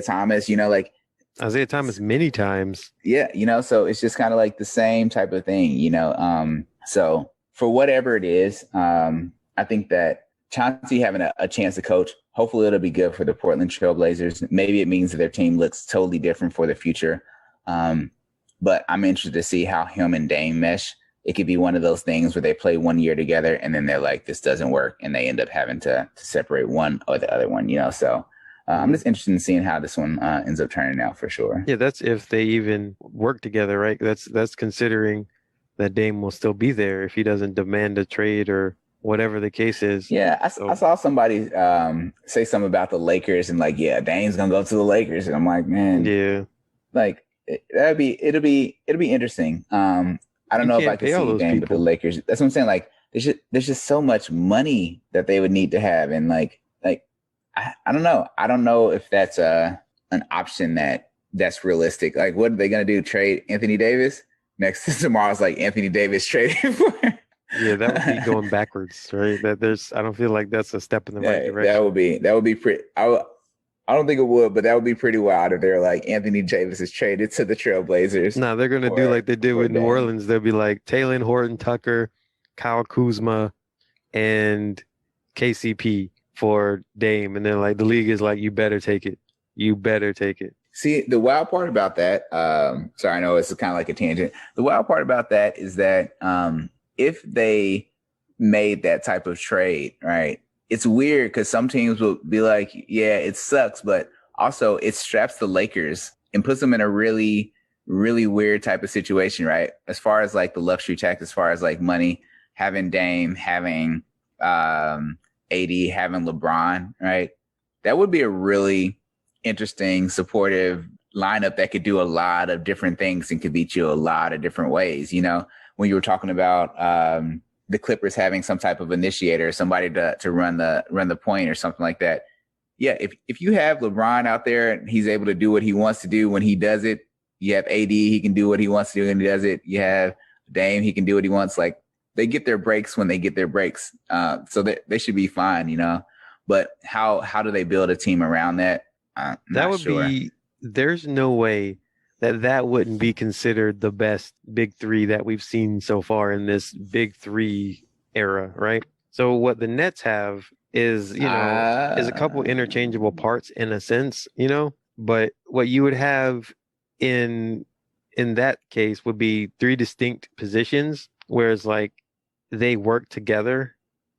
Thomas, you know, like Isaiah Thomas many times. Yeah, you know, so it's just kind of like the same type of thing, you know. So for whatever it is, I think that Chauncey having a chance to coach, hopefully it'll be good for the Portland Trailblazers. Maybe it means that their team looks totally different for the future. But I'm interested to see how him and Dame mesh. It could be one of those things where they play 1 year together and then they're like, this doesn't work. And they end up having to separate one or the other one, you know? So I'm just interested in seeing how this one ends up turning out for sure. Yeah, that's if they even work together, right? That's considering that Dame will still be there if he doesn't demand a trade or whatever the case is. Yeah, I saw somebody say something about the Lakers and like, yeah, Dame's gonna go to the Lakers, and I'm like, man, yeah, like it'll be interesting. I don't know if I could see Dame with the Lakers. That's what I'm saying. Like, there's just so much money that they would need to have, and like I don't know. I don't know if that's an option that's realistic. Like, what are they gonna do? Trade Anthony Davis next to tomorrow's like Anthony Davis traded for? Yeah, that would be going backwards, right? I don't feel like that's a step in the right direction. That would be pretty. I don't think it would, but that would be pretty wild if they're like Anthony Davis is traded to the Trailblazers. No, they're gonna do like they did with New Orleans. They'll be like Taylor Horton Tucker, Kyle Kuzma, and KCP for Dame, and then like the league is like, you better take it. You better take it. See, the wild part about that, sorry, I know it's kind of like a tangent. The wild part about that is that if they made that type of trade, right, it's weird because some teams will be like, yeah, it sucks, but also it straps the Lakers and puts them in a really, really weird type of situation, right? As far as like the luxury tax, as far as like money, having Dame, having AD, having LeBron, right? That would be a really interesting, supportive lineup that could do a lot of different things and could beat you a lot of different ways. You know, when you were talking about the Clippers having some type of initiator, somebody to run the point or something like that. Yeah, if you have LeBron out there and he's able to do what he wants to do when he does it, you have AD, he can do what he wants to do when he does it. You have Dame, he can do what he wants. Like, they get their breaks when they get their breaks. So they should be fine, you know. But how do they build a team around that? That would be, there's no way that wouldn't be considered the best big three that we've seen so far in this big three era, right? So what the Nets have is, is a couple interchangeable parts in a sense, you know, but what you would have in that case would be three distinct positions, whereas like they work together.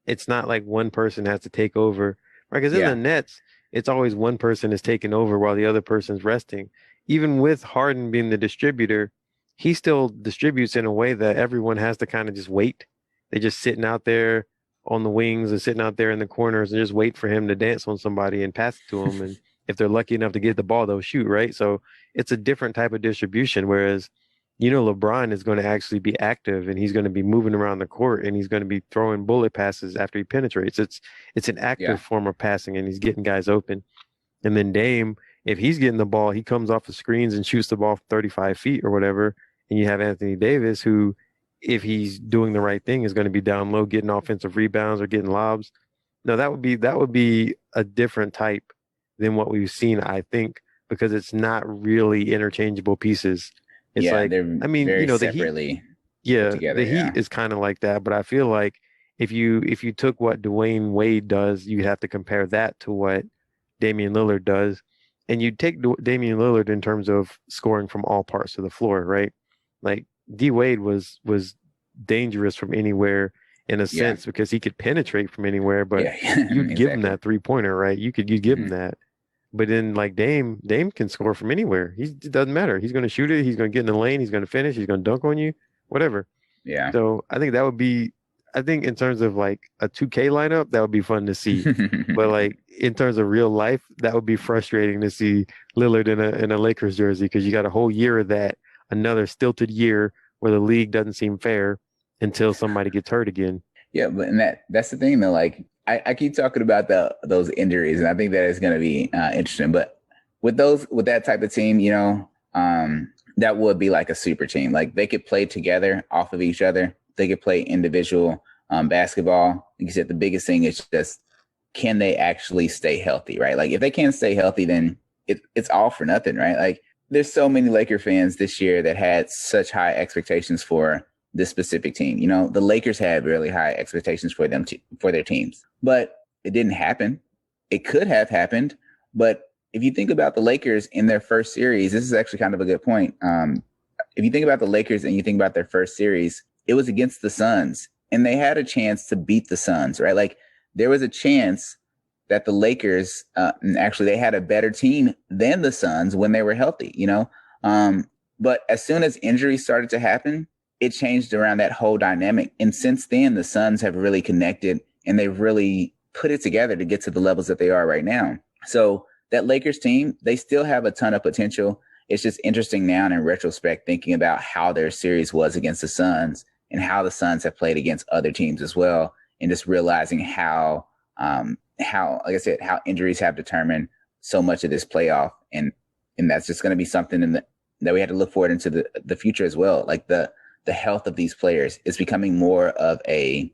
It's not like one person has to take over, right? Because in the Nets, it's always one person is taking over while the other person's resting. Even with Harden being the distributor, he still distributes in a way that everyone has to kind of just wait. They're just sitting out there on the wings and sitting out there in the corners and just wait for him to dance on somebody and pass it to him. And if they're lucky enough to get the ball, they'll shoot, right? So it's a different type of distribution. Whereas, LeBron is going to actually be active and he's going to be moving around the court and he's going to be throwing bullet passes after he penetrates. It's an Yeah. active form of passing and he's getting guys open. And then Dame, if he's getting the ball, he comes off the screens and shoots the ball 35 feet or whatever. And you have Anthony Davis, who, if he's doing the right thing, is going to be down low, getting offensive rebounds or getting lobs. No, that would be a different type than what we've seen, I think, because it's not really interchangeable pieces. It's Yeah, like, they're I mean, very the Heat, separately yeah, put together. the Yeah. Heat is kind of like that, but I feel like if you took what Dwayne Wade does, you'd have to compare that to what Damian Lillard does, and you take Damian Lillard in terms of scoring from all parts of the floor, right? Like D Wade was dangerous from anywhere in a Yeah. sense because he could penetrate from anywhere, but Yeah. you'd give him Exactly. that 3-pointer, right? You'd give him Mhm. that. But then like Dame can score from anywhere. It doesn't matter. He's going to shoot it. He's going to get in the lane. He's going to finish. He's going to dunk on you, whatever. Yeah. So I think that would be, I think in terms of like a 2K lineup, that would be fun to see. But like in terms of real life, that would be frustrating to see Lillard in a Lakers jersey because you got a whole year of that, another stilted year where the league doesn't seem fair until somebody gets hurt again. Yeah, but and that's the thing though. Like I keep talking about those injuries, and I think that is going to be interesting. But with that type of team, that would be like a super team. Like they could play together off of each other. They could play individual basketball. Like you said, the biggest thing is just can they actually stay healthy, right? Like if they can't stay healthy, then it's all for nothing, right? Like there's so many Laker fans this year that had such high expectations for this specific team. The Lakers had really high expectations for them for their teams, but it didn't happen. It could have happened, but if you think about the Lakers in their first series, this is actually kind of a good point. If you think about the Lakers and you think about their first series, it was against the Suns, and they had a chance to beat the Suns, right? Like there was a chance that the Lakers, and actually they had a better team than the Suns when they were healthy, but as soon as injuries started to happen, it changed around that whole dynamic. And since then, the Suns have really connected and they've really put it together to get to the levels that they are right now. So that Lakers team, they still have a ton of potential. It's just interesting now in retrospect, thinking about how their series was against the Suns and how the Suns have played against other teams as well. And just realizing how, like I said, how injuries have determined so much of this playoff. And that's just going to be something that we had to look forward into the future as well. Like the health of these players is becoming more of a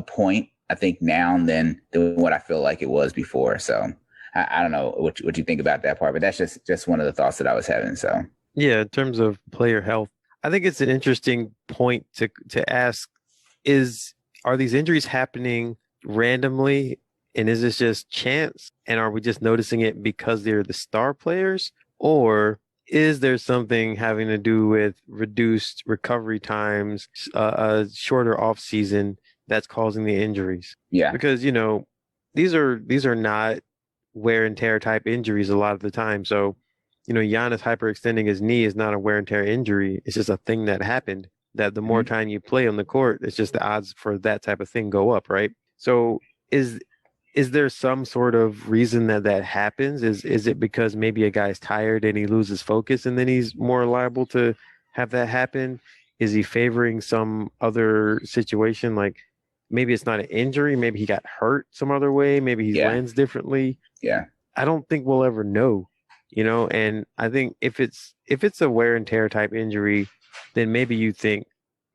point, I think, now than what I feel like it was before. So I don't know what you think about that part, but that's just one of the thoughts that I was having. So Yeah, in terms of player health, I think it's an interesting point to ask are these injuries happening randomly and is this just chance and are we just noticing it because they're the star players or is there something having to do with reduced recovery times, a shorter off season that's causing the injuries? yeah, Because, these are not wear and tear type injuries a lot of the time. So, Giannis hyperextending his knee is not a wear and tear injury. It's just a thing that happened that the more time you play on the court, it's just the odds for that type of thing go up, right? So is there some sort of reason that happens? Is it because maybe a guy's tired and he loses focus and then he's more liable to have that happen? Is he favoring some other situation? Like maybe it's not an injury, maybe he got hurt some other way, maybe he lands differently. Yeah. I don't think we'll ever know, and I think if it's a wear and tear type injury, then maybe you think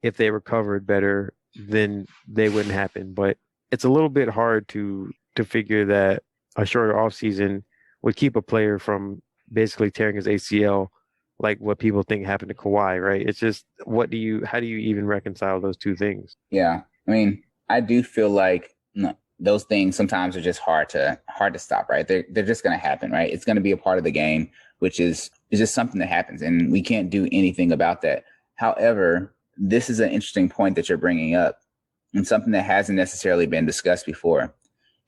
if they recovered better, then they wouldn't happen. But it's a little bit hard to figure that a shorter offseason would keep a player from basically tearing his ACL like what people think happened to Kawhi, right? It's just how do you even reconcile those two things? Yeah. I mean, I do feel like those things sometimes are just hard to stop, right? They're just going to happen, right? It's going to be a part of the game, which is just something that happens and we can't do anything about that. However, this is an interesting point that you're bringing up and something that hasn't necessarily been discussed before.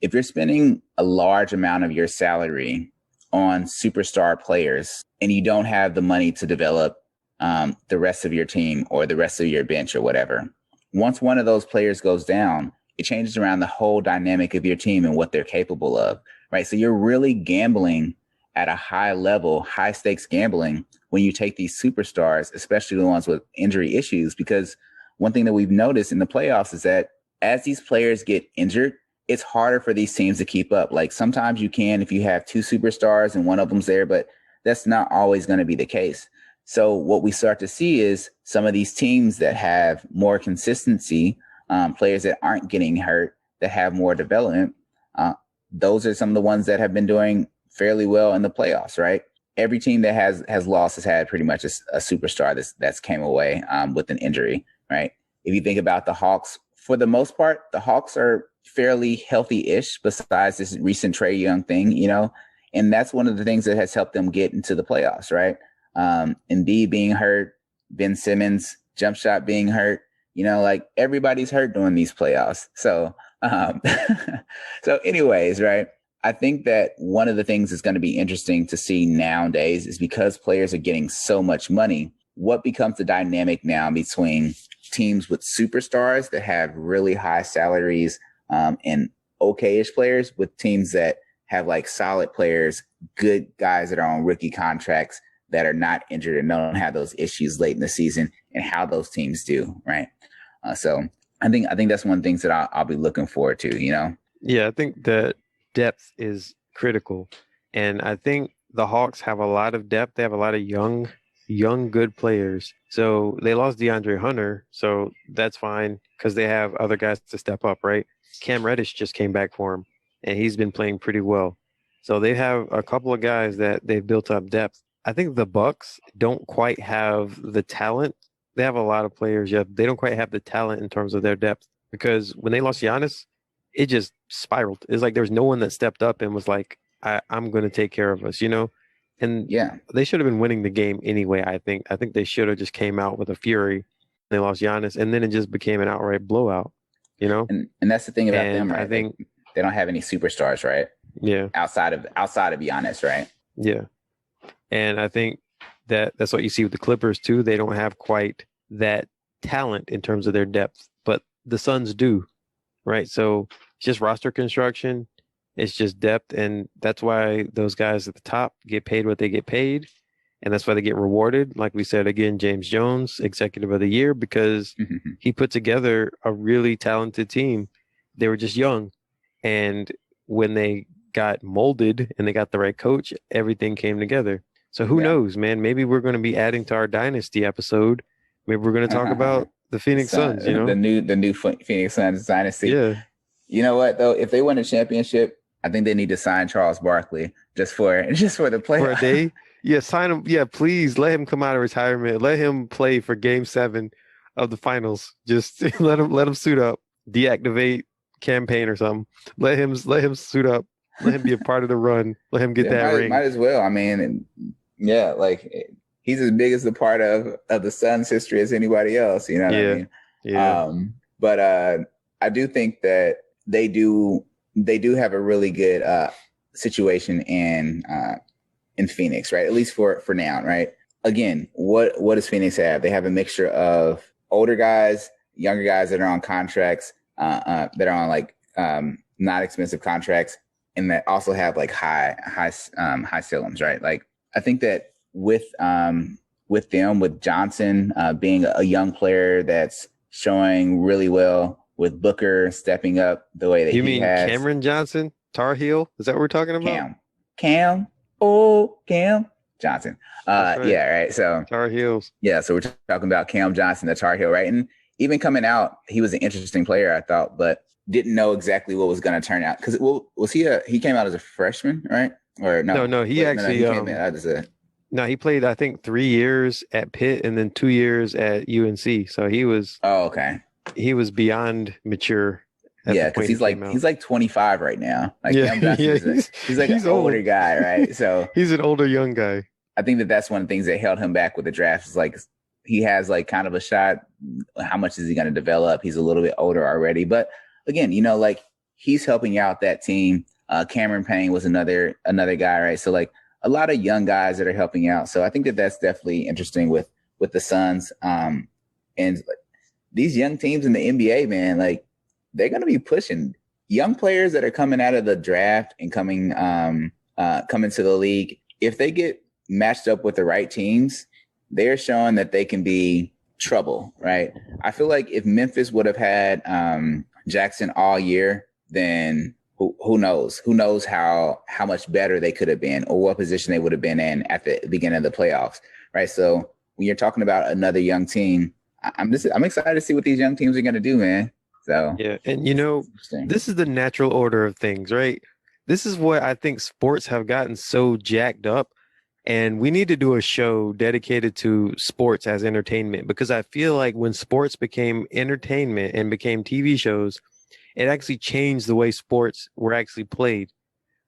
If you're spending a large amount of your salary on superstar players and you don't have the money to develop the rest of your team or the rest of your bench or whatever, once one of those players goes down, it changes around the whole dynamic of your team and what they're capable of, right? So you're really gambling at a high level, high stakes gambling when you take these superstars, especially the ones with injury issues, because one thing that we've noticed in the playoffs is that as these players get injured, it's harder for these teams to keep up. Like sometimes you can if you have two superstars and one of them's there, but that's not always going to be the case. So what we start to see is some of these teams that have more consistency, players that aren't getting hurt, that have more development, those are some of the ones that have been doing fairly well in the playoffs, right? Every team that has lost has had pretty much a superstar that's came away with an injury, right? If you think about the Hawks, for the most part, the Hawks are fairly healthy-ish besides this recent Trae Young thing, and that's one of the things that has helped them get into the playoffs, right? Embiid being hurt, Ben Simmons, jump shot being hurt, like everybody's hurt during these playoffs. So, so anyways, right? I think that one of the things that's going to be interesting to see nowadays is because players are getting so much money, what becomes the dynamic now between teams with superstars that have really high salaries and okay-ish players with teams that have like solid players, good guys that are on rookie contracts that are not injured and don't have those issues late in the season, and how those teams do, right? So I think that's one of the things that I'll be looking forward to, Yeah, I think that depth is critical. And I think the Hawks have a lot of depth. They have a lot of young, good players. So they lost DeAndre Hunter, so that's fine because they have other guys to step up, right? Cam Reddish just came back for him, and he's been playing pretty well. So they have a couple of guys that they've built up depth. I think the Bucks don't quite have the talent. They have a lot of players, yeah. They don't quite have the talent in terms of their depth because when they lost Giannis, it just spiraled. It's like there was no one that stepped up and was like, I'm going to take care of us, And yeah, they should have been winning the game anyway, I think. I think they should have just came out with a fury. They lost Giannis, and then it just became an outright blowout, And that's the thing about them, right? I think they don't have any superstars, right? Yeah. Outside of Giannis, right? Yeah. And I think that's what you see with the Clippers too. They don't have quite that talent in terms of their depth, but the Suns do, right? So it's just roster construction. It's just depth. And that's why those guys at the top get paid what they get paid. And that's why they get rewarded. Like we said, again, James Jones, Executive of the Year, because he put together a really talented team. They were just young. And when they got molded and they got the right coach, everything came together. So who knows, man? Maybe we're going to be adding to our dynasty episode. Maybe we're going to talk about the Phoenix Suns, the new Phoenix Suns dynasty. Yeah. You know what though? If they win a championship, I think they need to sign Charles Barkley just for the playoffs. For a day. Yeah, sign him. Yeah, please let him come out of retirement. Let him play for Game 7 of the finals. Just let him suit up. Deactivate campaign or something. Let him suit up. Let him be a part of the run. Let him get that ring. Might as well. I mean, yeah, like he's as big as a part of the Suns' history as anybody else. You know what I mean? Yeah. But I do think that they do have a really good situation in Phoenix, right? At least for now, right? Again, what does Phoenix have? They have a mixture of older guys, younger guys that are on contracts, that are on like not expensive contracts, and that also have like high ceilings, right? Like I think that with Johnson being a young player that's showing really well, with Booker stepping up the way that you mean has. Cameron Johnson, Tar Heel? Is that what we're talking about? Cam Johnson. Right. Yeah, right. So Tar Heels. Yeah, so we're talking about Cam Johnson, the Tar Heel, right? And even coming out, he was an interesting player, I thought, but didn't know exactly what was going to turn out. Because he came out as a freshman, right? Or no? No, he actually came in as no, he played I think 3 years at Pitt and then 2 years at UNC. So he was he was beyond mature. Yeah, because he's like 25 right now. Like Cam Johnson he's like an older guy, right? So he's an older young guy. I think that's one of the things that held him back with the draft is like he has like kind of a shot. How much is he going to develop? He's a little bit older already, but again, like he's helping out that team. Cameron Payne was another guy, right? So like a lot of young guys that are helping out. So I think that's definitely interesting with the Suns. And these young teams in the NBA, man, like they're going to be pushing young players that are coming out of the draft and coming to the league. If they get matched up with the right teams, they're showing that they can be trouble, right? I feel like if Memphis would have had Jackson all year, then who knows? Who knows how much better they could have been or what position they would have been in at the beginning of the playoffs, right? So when you're talking about another young team, I'm excited to see what these young teams are going to do, man. So yeah, and this is the natural order of things, right? This is what I think sports have gotten so jacked up, and we need to do a show dedicated to sports as entertainment, because I feel like when sports became entertainment and became TV shows, it actually changed the way sports were actually played.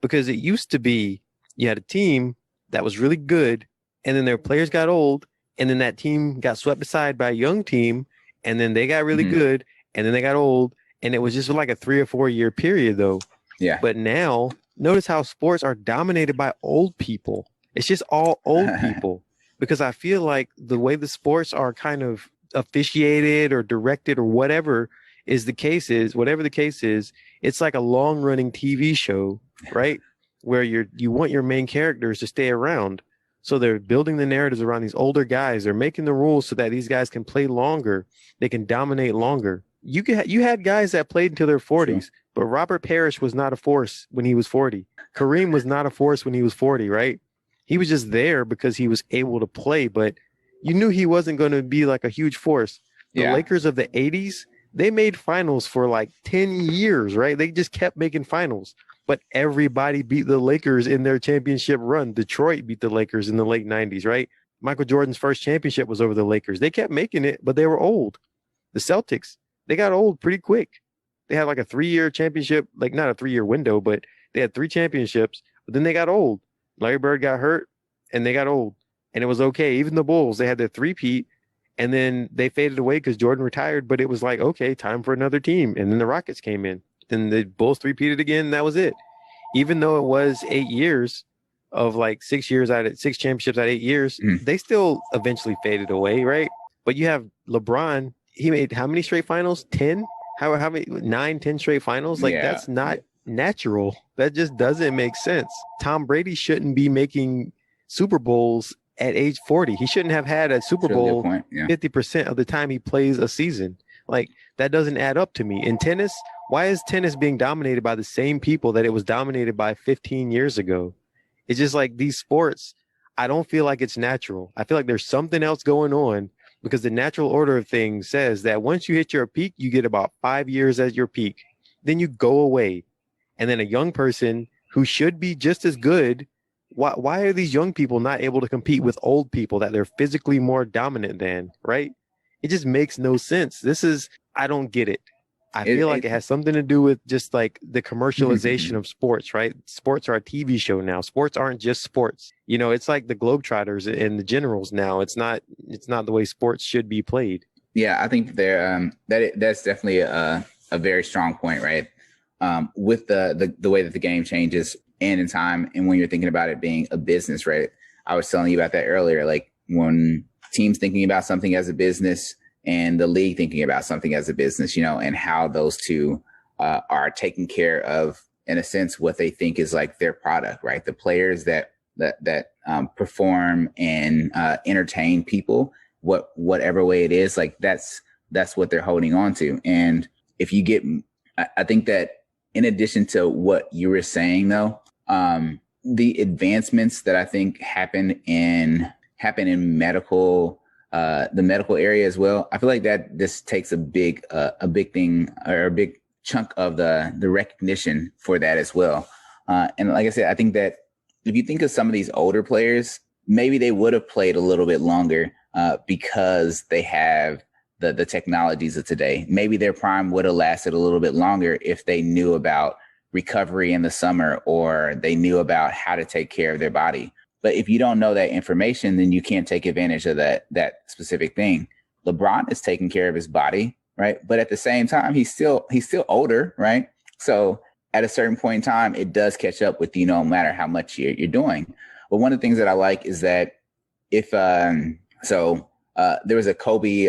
Because it used to be you had a team that was really good, and then their players got old, and then that team got swept aside by a young team, and then they got really good, and then they got old, and it was just like a 3 or 4 year period though. Yeah. But now notice how sports are dominated by old people. It's just all old people, because I feel like the way the sports are kind of officiated or directed or whatever the case is, it's like a long running TV show, right? Where you want your main characters to stay around. So they're building the narratives around these older guys. They're making the rules so that these guys can play longer. They can dominate longer. You had guys that played until their 40s, sure. But Robert Parrish was not a force when he was 40. Kareem was not a force when he was 40, right? He was just there because he was able to play, but you knew he wasn't going to be like a huge force. The Lakers of the 80s, they made finals for like 10 years, right? They just kept making finals, but everybody beat the Lakers in their championship run. Detroit beat the Lakers in the late 90s, right? Michael Jordan's first championship was over the Lakers. They kept making it, but they were old. The Celtics, they got old pretty quick. They had like a 3-year championship, like not a 3-year window, but they had 3 championships, but then they got old. Larry Bird got hurt and they got old, and it was okay. Even the Bulls, they had their three-peat, and then they faded away because Jordan retired, but it was like, okay, time for another team. And then the Rockets came in. Then the Bulls three-peated again, and that was it. Even though it was 8 years of like 6 championships out of 8 years, they still eventually faded away, right? But you have LeBron, he made how many straight finals? 10? How many? 9, 10 straight finals? Like, that's not natural. That just doesn't make sense. Tom Brady shouldn't be making Super Bowls at age 40. He shouldn't have had a Super Bowl 50% of the time he plays a season. Like, that doesn't add up to me. In tennis, why is tennis being dominated by the same people that it was dominated by 15 years ago? It's just like these sports, I don't feel like it's natural. I feel like there's something else going on, because the natural order of things says that once you hit your peak, you get about 5 years at your peak. Then you go away. And then a young person who should be just as good, why are these young people not able to compete with old people that they're physically more dominant than, right? It just makes no sense. I don't get it. I feel like it has something to do with just like the commercialization of sports, right? Sports are a TV show now. Sports aren't just sports. You know, it's like the Globetrotters and the Generals now. It's not the way sports should be played. Yeah, I think that's definitely a very strong point, right? With the way that the game changes and in time, and when you're thinking about it being a business, right? I was telling you about that earlier. Like, when teams thinking about something as a business and the league thinking about something as a business, you know, and how those two are taking care of, in a sense, what they think is like their product, right? The players that perform and entertain people, whatever way it is, like that's what they're holding on to. And if you get, I think that in addition to what you were saying, though, the advancements that I think happen in medical, the medical area as well, I feel like that this takes a big thing, or a big chunk of the recognition for that as well. And like I said, I think that if you think of some of these older players, maybe they would have played a little bit longer because they have the technologies of today. Maybe their prime would have lasted a little bit longer if they knew about recovery in the summer, or they knew about how to take care of their body. But if you don't know that information, then you can't take advantage of that specific thing. LeBron is taking care of his body, right? But at the same time, he's still older, right? So at a certain point in time, it does catch up with you, no matter how much you're doing. But one of the things that I like is that if there was a Kobe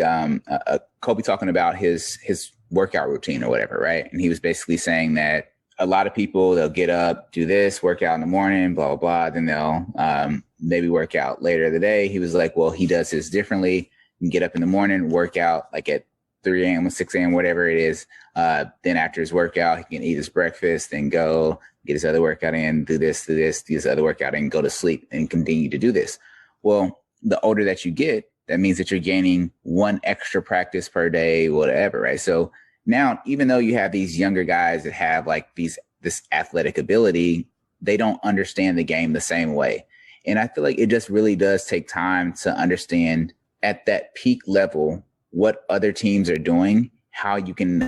talking about his workout routine or whatever, right? And he was basically saying that a lot of people, they'll get up, do this, work out in the morning, blah, blah, blah. Then they'll maybe work out later in the day. He was like, well, he does this differently. You can get up in the morning, work out like at 3 a.m. or 6 a.m., whatever it is. Then after his workout, he can eat his breakfast, then go get his other workout in, do this, do this other workout, and go to sleep and continue to do this. Well, the older that you get, that means that you're gaining one extra practice per day, whatever, right? So now, even though you have these younger guys that have like this athletic ability, they don't understand the game the same way. And I feel like it just really does take time to understand at that peak level what other teams are doing, how you can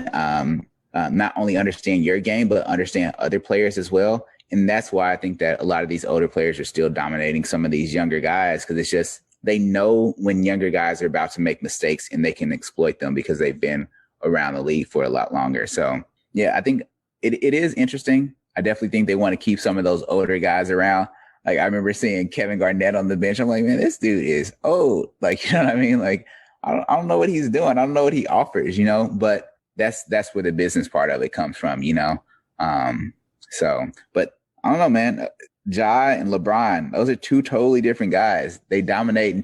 not only understand your game, but understand other players as well. And that's why I think that a lot of these older players are still dominating some of these younger guys, because it's just they know when younger guys are about to make mistakes and they can exploit them because they've been around the league for a lot longer. So, yeah, I think it is interesting. I definitely think they want to keep some of those older guys around. Like, I remember seeing Kevin Garnett on the bench. I'm like, man, this dude is old. Like, you know what I mean? Like, I don't know what he's doing. I don't know what he offers, you know, but that's where the business part of it comes from, you know? So, but I don't know, man. Ja and LeBron, those are two totally different guys. They dominate in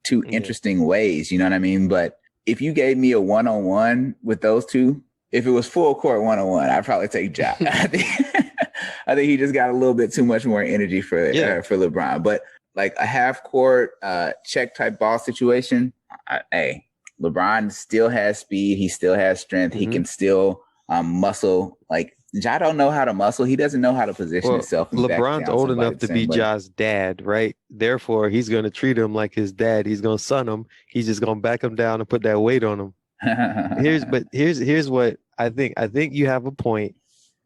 two interesting ways, you know what I mean? But if you gave me a one-on-one with those two, if it was full court one-on-one, I'd probably take Ja. I think he just got a little bit too much more energy for LeBron. But like a half court check type ball situation, hey, LeBron still has speed. He still has strength. He can still muscle. Like, Ja don't know how to muscle. He doesn't know how to position himself. LeBron's old enough to be Ja's dad, right? Therefore, he's going to treat him like his dad. He's going to son him. He's just going to back him down and put that weight on him. Here's what I think. I think you have a point,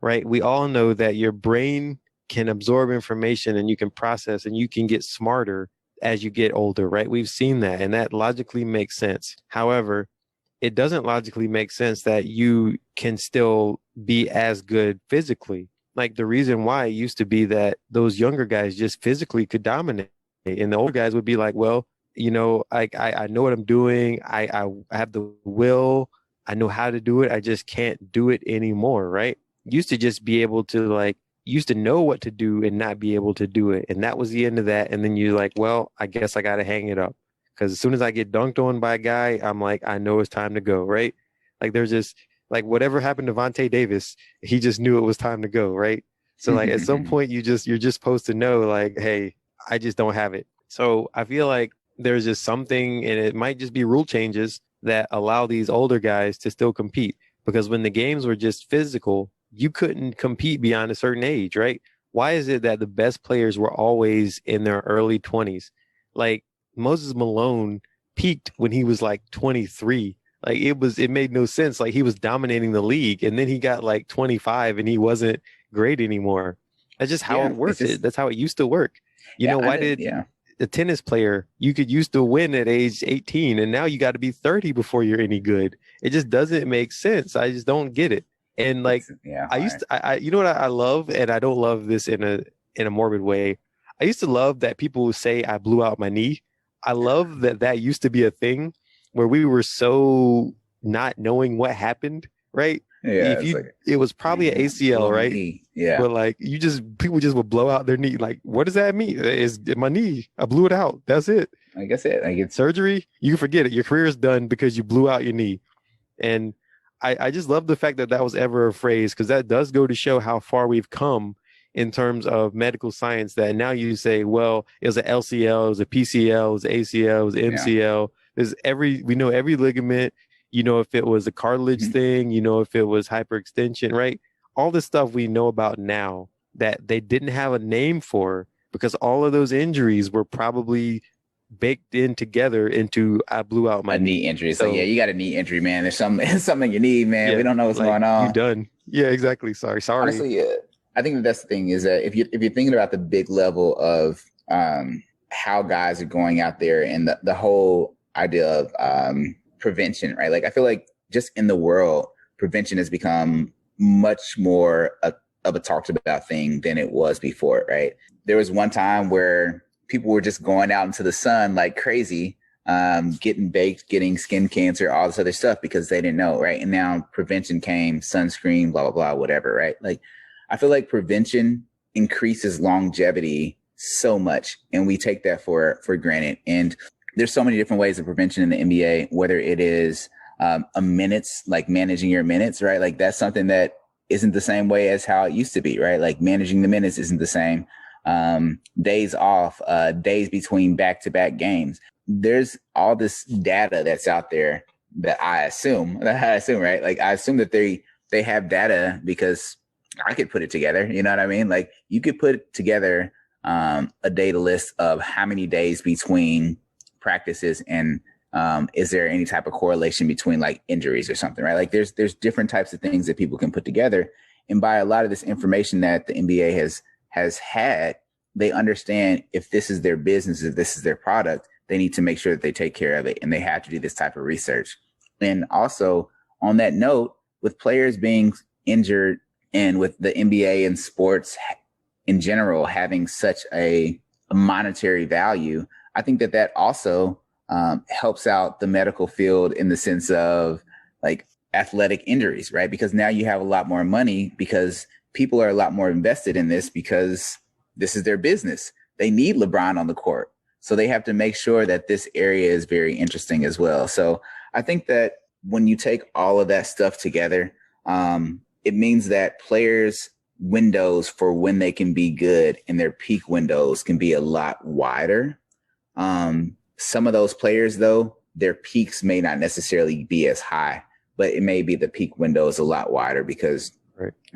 right? We all know that your brain can absorb information and you can process and you can get smarter as you get older, right? We've seen that, and that logically makes sense. However, it doesn't logically make sense that you can still be as good physically. Like, the reason why it used to be that those younger guys just physically could dominate, and the older guys would be like, well, you know, I know what I'm doing. I have the will. I know how to do it. I just can't do it anymore, right? Used to just be able to, like, used to know what to do and not be able to do it. And that was the end of that. And then you're like, well, I guess I got to hang it up. Because as soon as I get dunked on by a guy, I'm like, I know it's time to go, right? Like, there's just, like, whatever happened to Vontae Davis, he just knew it was time to go, right? So, like, at some point, you're just supposed to know, like, hey, I just don't have it. So I feel like there's just something, and it might just be rule changes that allow these older guys to still compete. Because when the games were just physical, you couldn't compete beyond a certain age, right? Why is it that the best players were always in their early 20s? Like, Moses Malone peaked when he was like 23. Like, it made no sense. Like, he was dominating the league, and then he got like 25 and he wasn't great anymore. That's just how it works. That's how it used to work. You know, why did a tennis player, you could used to win at age 18 and now you got to be 30 before you're any good? It just doesn't make sense. I just don't get it. And like, I you know what I love, and I don't love this in a morbid way. I used to love that people would say I blew out my knee. I love that used to be a thing where we were so not knowing what happened, right? Yeah, it was probably an ACL, right? Yeah. But like, people just would blow out their knee. Like, what does that mean? It's my knee. I blew it out. That's it. I guess it. Like, it's surgery. You forget it. Your career is done because you blew out your knee. And I just love the fact that was ever a phrase, because that does go to show how far we've come in terms of medical science, that now you say, well, it was an LCL, it was a PCL, it was an ACL, it was an MCL. We know every ligament, you know, if it was a cartilage thing, you know, if it was hyperextension, right? All this stuff we know about now that they didn't have a name for, because all of those injuries were probably baked in together into I blew out my knee injury. So yeah, you got a knee injury, man. There's something you need, man. We don't know what's going on. You done. Yeah, exactly. Sorry. Honestly, I think that's the thing, is that if you're thinking about the big level of how guys are going out there, and the whole idea of prevention, right? Like, I feel like just in the world, prevention has become much more of a talked about thing than it was before, right? There was one time where people were just going out into the sun like crazy, getting baked, getting skin cancer, all this other stuff because they didn't know, right? And now prevention came, sunscreen, blah, blah, blah, whatever, right? Like, I feel like prevention increases longevity so much, and we take that for granted. And there's so many different ways of prevention in the NBA, whether it is a minutes, like managing your minutes, right? Like that's something that isn't the same way as how it used to be, right? Like managing the minutes isn't the same. Days off, days between back-to-back games. There's all this data that's out there that I assume, right? Like I assume that they have data because I could put it together. You know what I mean? Like you could put together a data list of how many days between practices and is there any type of correlation between like injuries or something, right? Like there's different types of things that people can put together. And by a lot of this information that the NBA has had, they understand if this is their business, if this is their product, they need to make sure that they take care of it. And they have to do this type of research. And also on that note, with players being injured and with the NBA and sports in general having such a monetary value, I think that also helps out the medical field in the sense of like athletic injuries, right? Because now you have a lot more money because people are a lot more invested in this because this is their business. They need LeBron on the court. So they have to make sure that this area is very interesting as well. So I think that when you take all of that stuff together, it means that players' windows for when they can be good and their peak windows can be a lot wider. Some of those players, though, their peaks may not necessarily be as high, but it may be the peak window is a lot wider because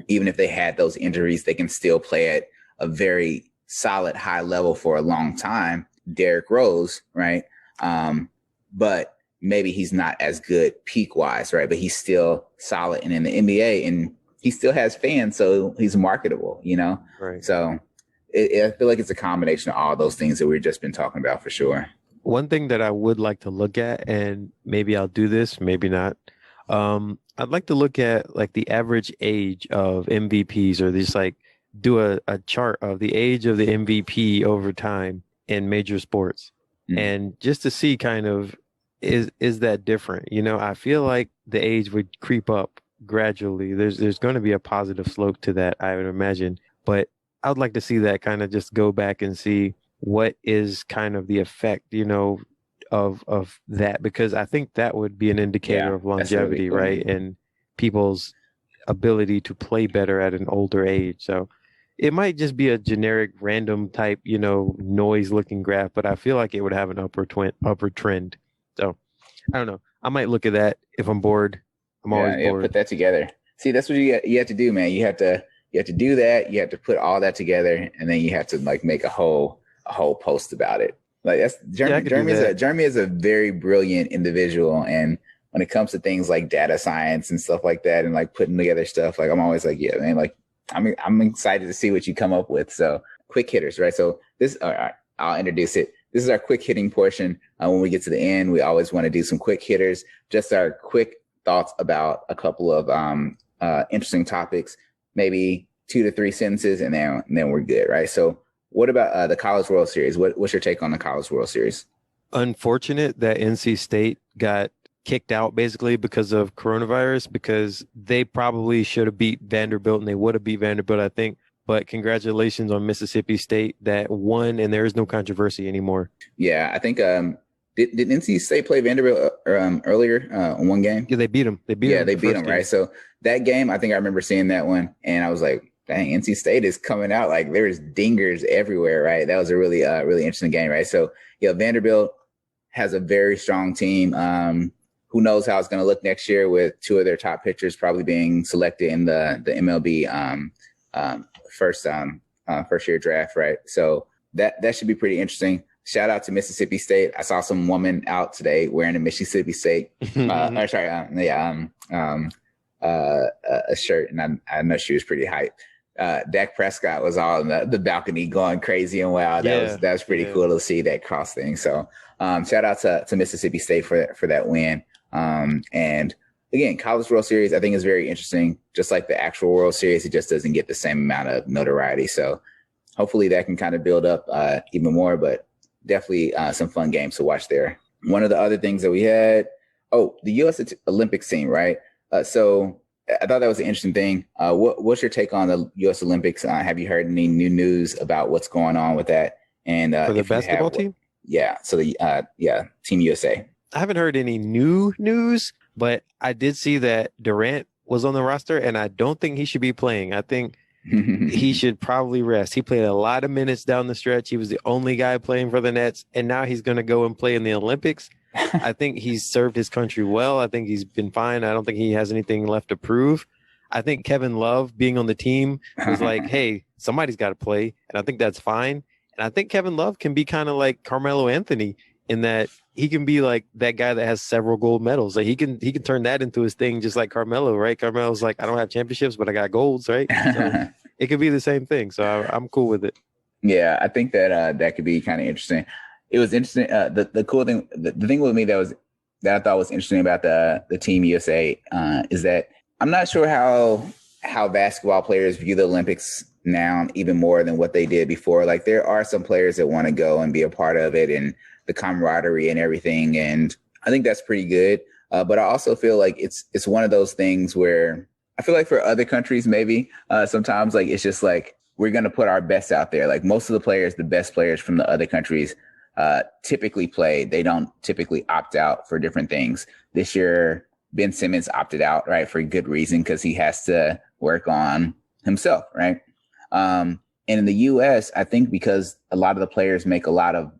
even if they had those injuries, they can still play at a very solid high level for a long time. Derrick Rose, right? But maybe he's not as good peak wise, right? But he's still solid and in the NBA and he still has fans. So he's marketable, you know? Right. So I feel like it's a combination of all those things that we've just been talking about for sure. One thing that I would like to look at, and maybe I'll do this, maybe not. I'd like to look at like the average age of MVPs or just like do a chart of the age of the MVP over time in major sports. And just to see kind of is that different? You know, I feel like the age would creep up gradually. There's going to be a positive slope to that, I would imagine. But I would like to see that kind of just go back and see what is kind of the effect, you know, of that, because I think that would be an indicator of longevity, right? And people's ability to play better at an older age. So it might just be a generic random type, you know, noise looking graph, but I feel like it would have an upward trend. So I don't know. I might look at that if I'm bored. I'm always bored. Put that together. See, that's what you have to do, man. You have to do that. You have to put all that together, and then you have to like make a whole post about it. Like that's Jeremy is a very brilliant individual, and when it comes to things like data science and stuff like that, and like putting together stuff, like I'm always like, yeah, man, like I'm excited to see what you come up with. So quick hitters, right? So this, all right, I'll introduce it. This is our quick hitting portion. When we get to the end, we always want to do some quick hitters, just our quick thoughts about a couple of interesting topics, maybe 2 to 3 sentences, and then we're good, right? So what about the College World Series? What's your take on the College World Series? Unfortunate that NC State got kicked out basically because of coronavirus, because they probably should have beat Vanderbilt and they would have beat Vanderbilt, I think. But congratulations on Mississippi State that won, and there is no controversy anymore. Yeah, I think did NC State play Vanderbilt earlier on one game? Yeah, they beat them. They beat them, right? So that game, I think I remember seeing that one, and I was like, dang, NC State is coming out like there's dingers everywhere, right? That was a really interesting game, right? So yeah, Vanderbilt has a very strong team. Who knows how it's going to look next year with 2 of their top pitchers probably being selected in the MLB first year draft, right? So that should be pretty interesting. Shout out to Mississippi State. I saw some woman out today wearing a Mississippi State, a shirt, and I know she was pretty hyped. Dak Prescott was all in the balcony going crazy and wild. That was pretty cool to see that cross thing. So shout out to Mississippi State for that win. And again, College World Series, I think is very interesting. Just like the actual World Series, it just doesn't get the same amount of notoriety. So hopefully that can kind of build up even more, but definitely some fun games to watch there. One of the other things that we had, the U.S. Olympics team, right? So I thought that was an interesting thing. What's your take on the U.S. Olympics? Have you heard any new news about what's going on with that? And For the if you basketball have, team? yeah. So Team USA. I haven't heard any new news, but I did see that Durant was on the roster, and I don't think he should be playing. I think he should probably rest. He played a lot of minutes down the stretch. He was the only guy playing for the Nets, and now he's going to go and play in the Olympics. I think he's served his country well. I think he's been fine. I don't think he has anything left to prove. I think Kevin Love being on the team was like, hey, somebody's got to play, and I think that's fine. And I think Kevin Love can be kind of like Carmelo Anthony in that he can be like that guy that has several gold medals. Like he can turn that into his thing, just like Carmelo, right? Carmelo's like, I don't have championships, but I got golds, right? So it could be the same thing. So I'm cool with it. Yeah, I think that that could be kind of interesting. It was interesting. The cool thing, the thing with me that I thought was interesting about the Team USA is that I'm not sure how basketball players view the Olympics now even more than what they did before. Like there are some players that want to go and be a part of it and the camaraderie and everything, and I think that's pretty good. But I also feel like it's one of those things where I feel like for other countries maybe sometimes like it's just like we're going to put our best out there. Like most of the players, the best players from the other countries typically play. They don't typically opt out for different things. This year, Ben Simmons opted out, right, for a good reason because he has to work on himself, right? And in the U.S., I think because a lot of the players make a lot of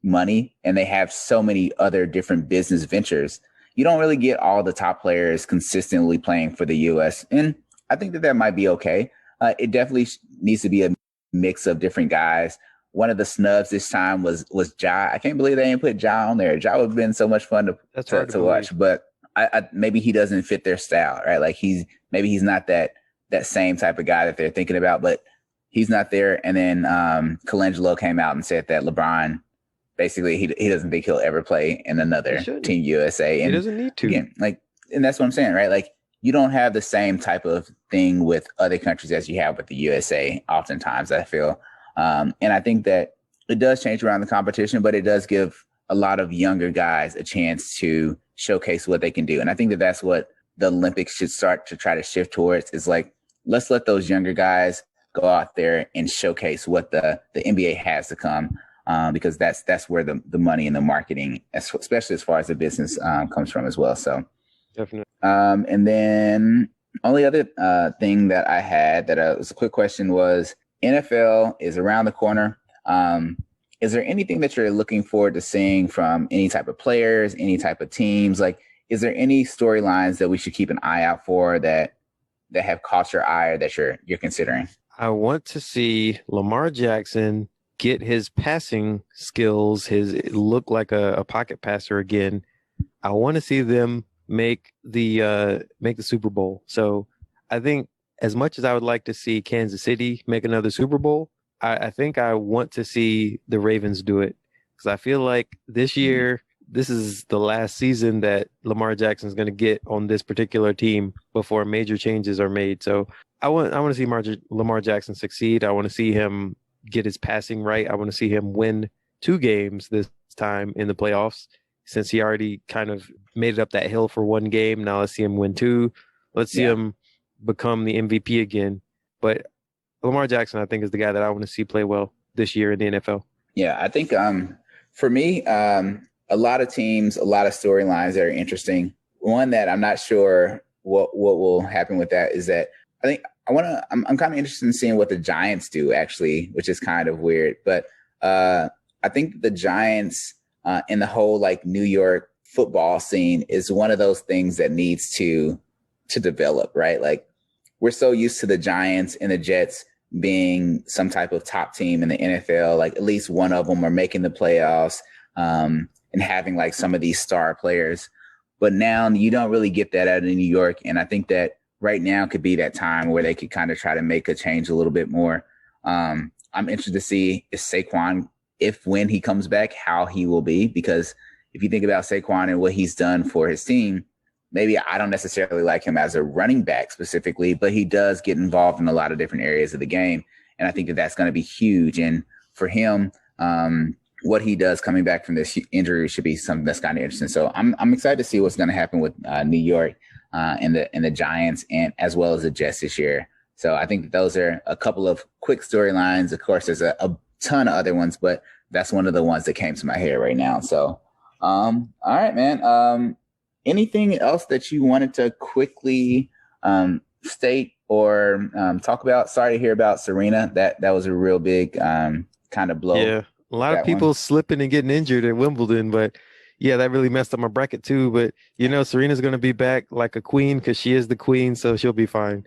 money and they have so many other different business ventures, you don't really get all the top players consistently playing for the U.S. And I think that might be okay. It definitely needs to be a mix of different guys. One of the snubs this time was Ja. I can't believe they didn't put Ja on there. Ja would have been so much fun to watch, but I maybe he doesn't fit their style, right? Like he's not that same type of guy that they're thinking about, but he's not there. And then Colangelo came out and said that LeBron basically he doesn't think he'll ever play in another Team USA. And he doesn't need to. Again, and that's what I'm saying, right? Like you don't have the same type of thing with other countries as you have with the USA. Oftentimes, I feel, and I think that it does change around the competition, but it does give a lot of younger guys a chance to showcase what they can do. And I think that that's what the Olympics should start to try to shift towards is like, let's let those younger guys go out there and showcase what the NBA has to come. Because that's where the money and the marketing, especially as far as the business, comes from as well. So definitely. And then only other thing that I had that was a quick question was NFL is around the corner. Is there anything that you're looking forward to seeing from any type of players, any type of teams? Like, is there any storylines that we should keep an eye out for that have caught your eye or that you're considering? I want to see Lamar Jackson get his passing skills, his look like a pocket passer again. I want to see them make the Super Bowl. So I think as much as I would like to see Kansas City make another Super Bowl, I think I want to see the Ravens do it because I feel like this year, this is the last season that Lamar Jackson is going to get on this particular team before major changes are made. So I want to see Lamar Jackson succeed. I want to see him get his passing right. I want to see him win 2 games this time in the playoffs since he already kind of made it up that hill for 1 game. Now let's see him win 2. Let's see him become the MVP again. But Lamar Jackson, I think, is the guy that I want to see play well this year in the NFL. Yeah, I think for me, a lot of teams, a lot of storylines that are interesting. One that I'm not sure what will happen with that is that I think I'm kind of interested in seeing what the Giants do actually, which is kind of weird. But I think the Giants and the whole like New York football scene is one of those things that needs to develop, right? Like we're so used to the Giants and the Jets being some type of top team in the NFL, like at least one of them are making the playoffs and having like some of these star players. But now you don't really get that out of New York. And I think that right now could be that time where they could kind of try to make a change a little bit more. I'm interested to see if Saquon, when he comes back, how he will be, because if you think about Saquon and what he's done for his team, maybe I don't necessarily like him as a running back specifically, but he does get involved in a lot of different areas of the game. And I think that that's going to be huge. And for him, what he does coming back from this injury should be something that's kind of interesting. So I'm excited to see what's going to happen with New York and the Giants, and as well as the Jets this year. So I think that those are a couple of quick storylines. Of course, there's a ton of other ones, but that's one of the ones that came to my head right now. So, all right, man. Anything else that you wanted to quickly state or talk about? Sorry to hear about Serena. That was a real big kind of blow. Yeah, a lot of people slipping and getting injured at Wimbledon, but yeah, that really messed up my bracket too. But Serena's going to be back like a queen because she is the queen, so she'll be fine.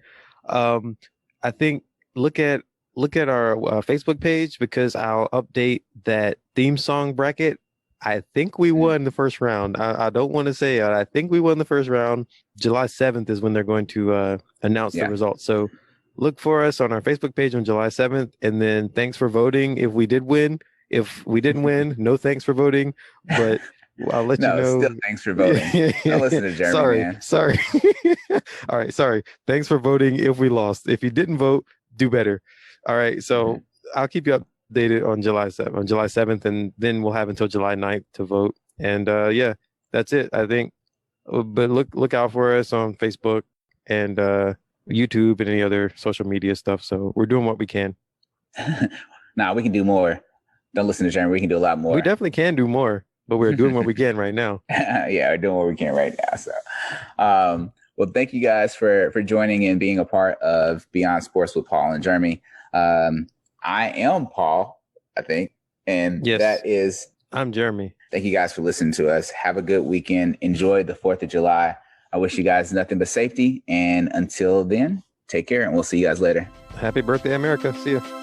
I think look at our Facebook page because I'll update that theme song bracket. I think we won the first round. I don't want to say I think we won the first round. July 7th is when they're going to announce the results. So look for us on our Facebook page on July 7th. And then thanks for voting if we did win. If we didn't win, no thanks for voting. But I'll let you know. Still thanks for voting. Don't listen to Jeremy, Sorry. All right. Sorry. Thanks for voting if we lost. If you didn't vote, do better. All right. So I'll keep you updated on July 7th, and then we'll have until July 9th to vote. And yeah, that's it, I think. But look out for us on Facebook and YouTube and any other social media stuff. So we're doing what we can. Nah, we can do more. Don't listen to Jeremy. We can do a lot more. We definitely can do more, but we're doing what we can right now. Yeah, we're doing what we can right now. So, well, thank you guys for joining and being a part of Beyond Sports with Paul and Jeremy. I am Paul, I think, and yes, I'm Jeremy. Thank you guys for listening to us. Have a good weekend. Enjoy the 4th of July. I wish you guys nothing but safety. And until then, take care, and we'll see you guys later. Happy birthday, America. See ya.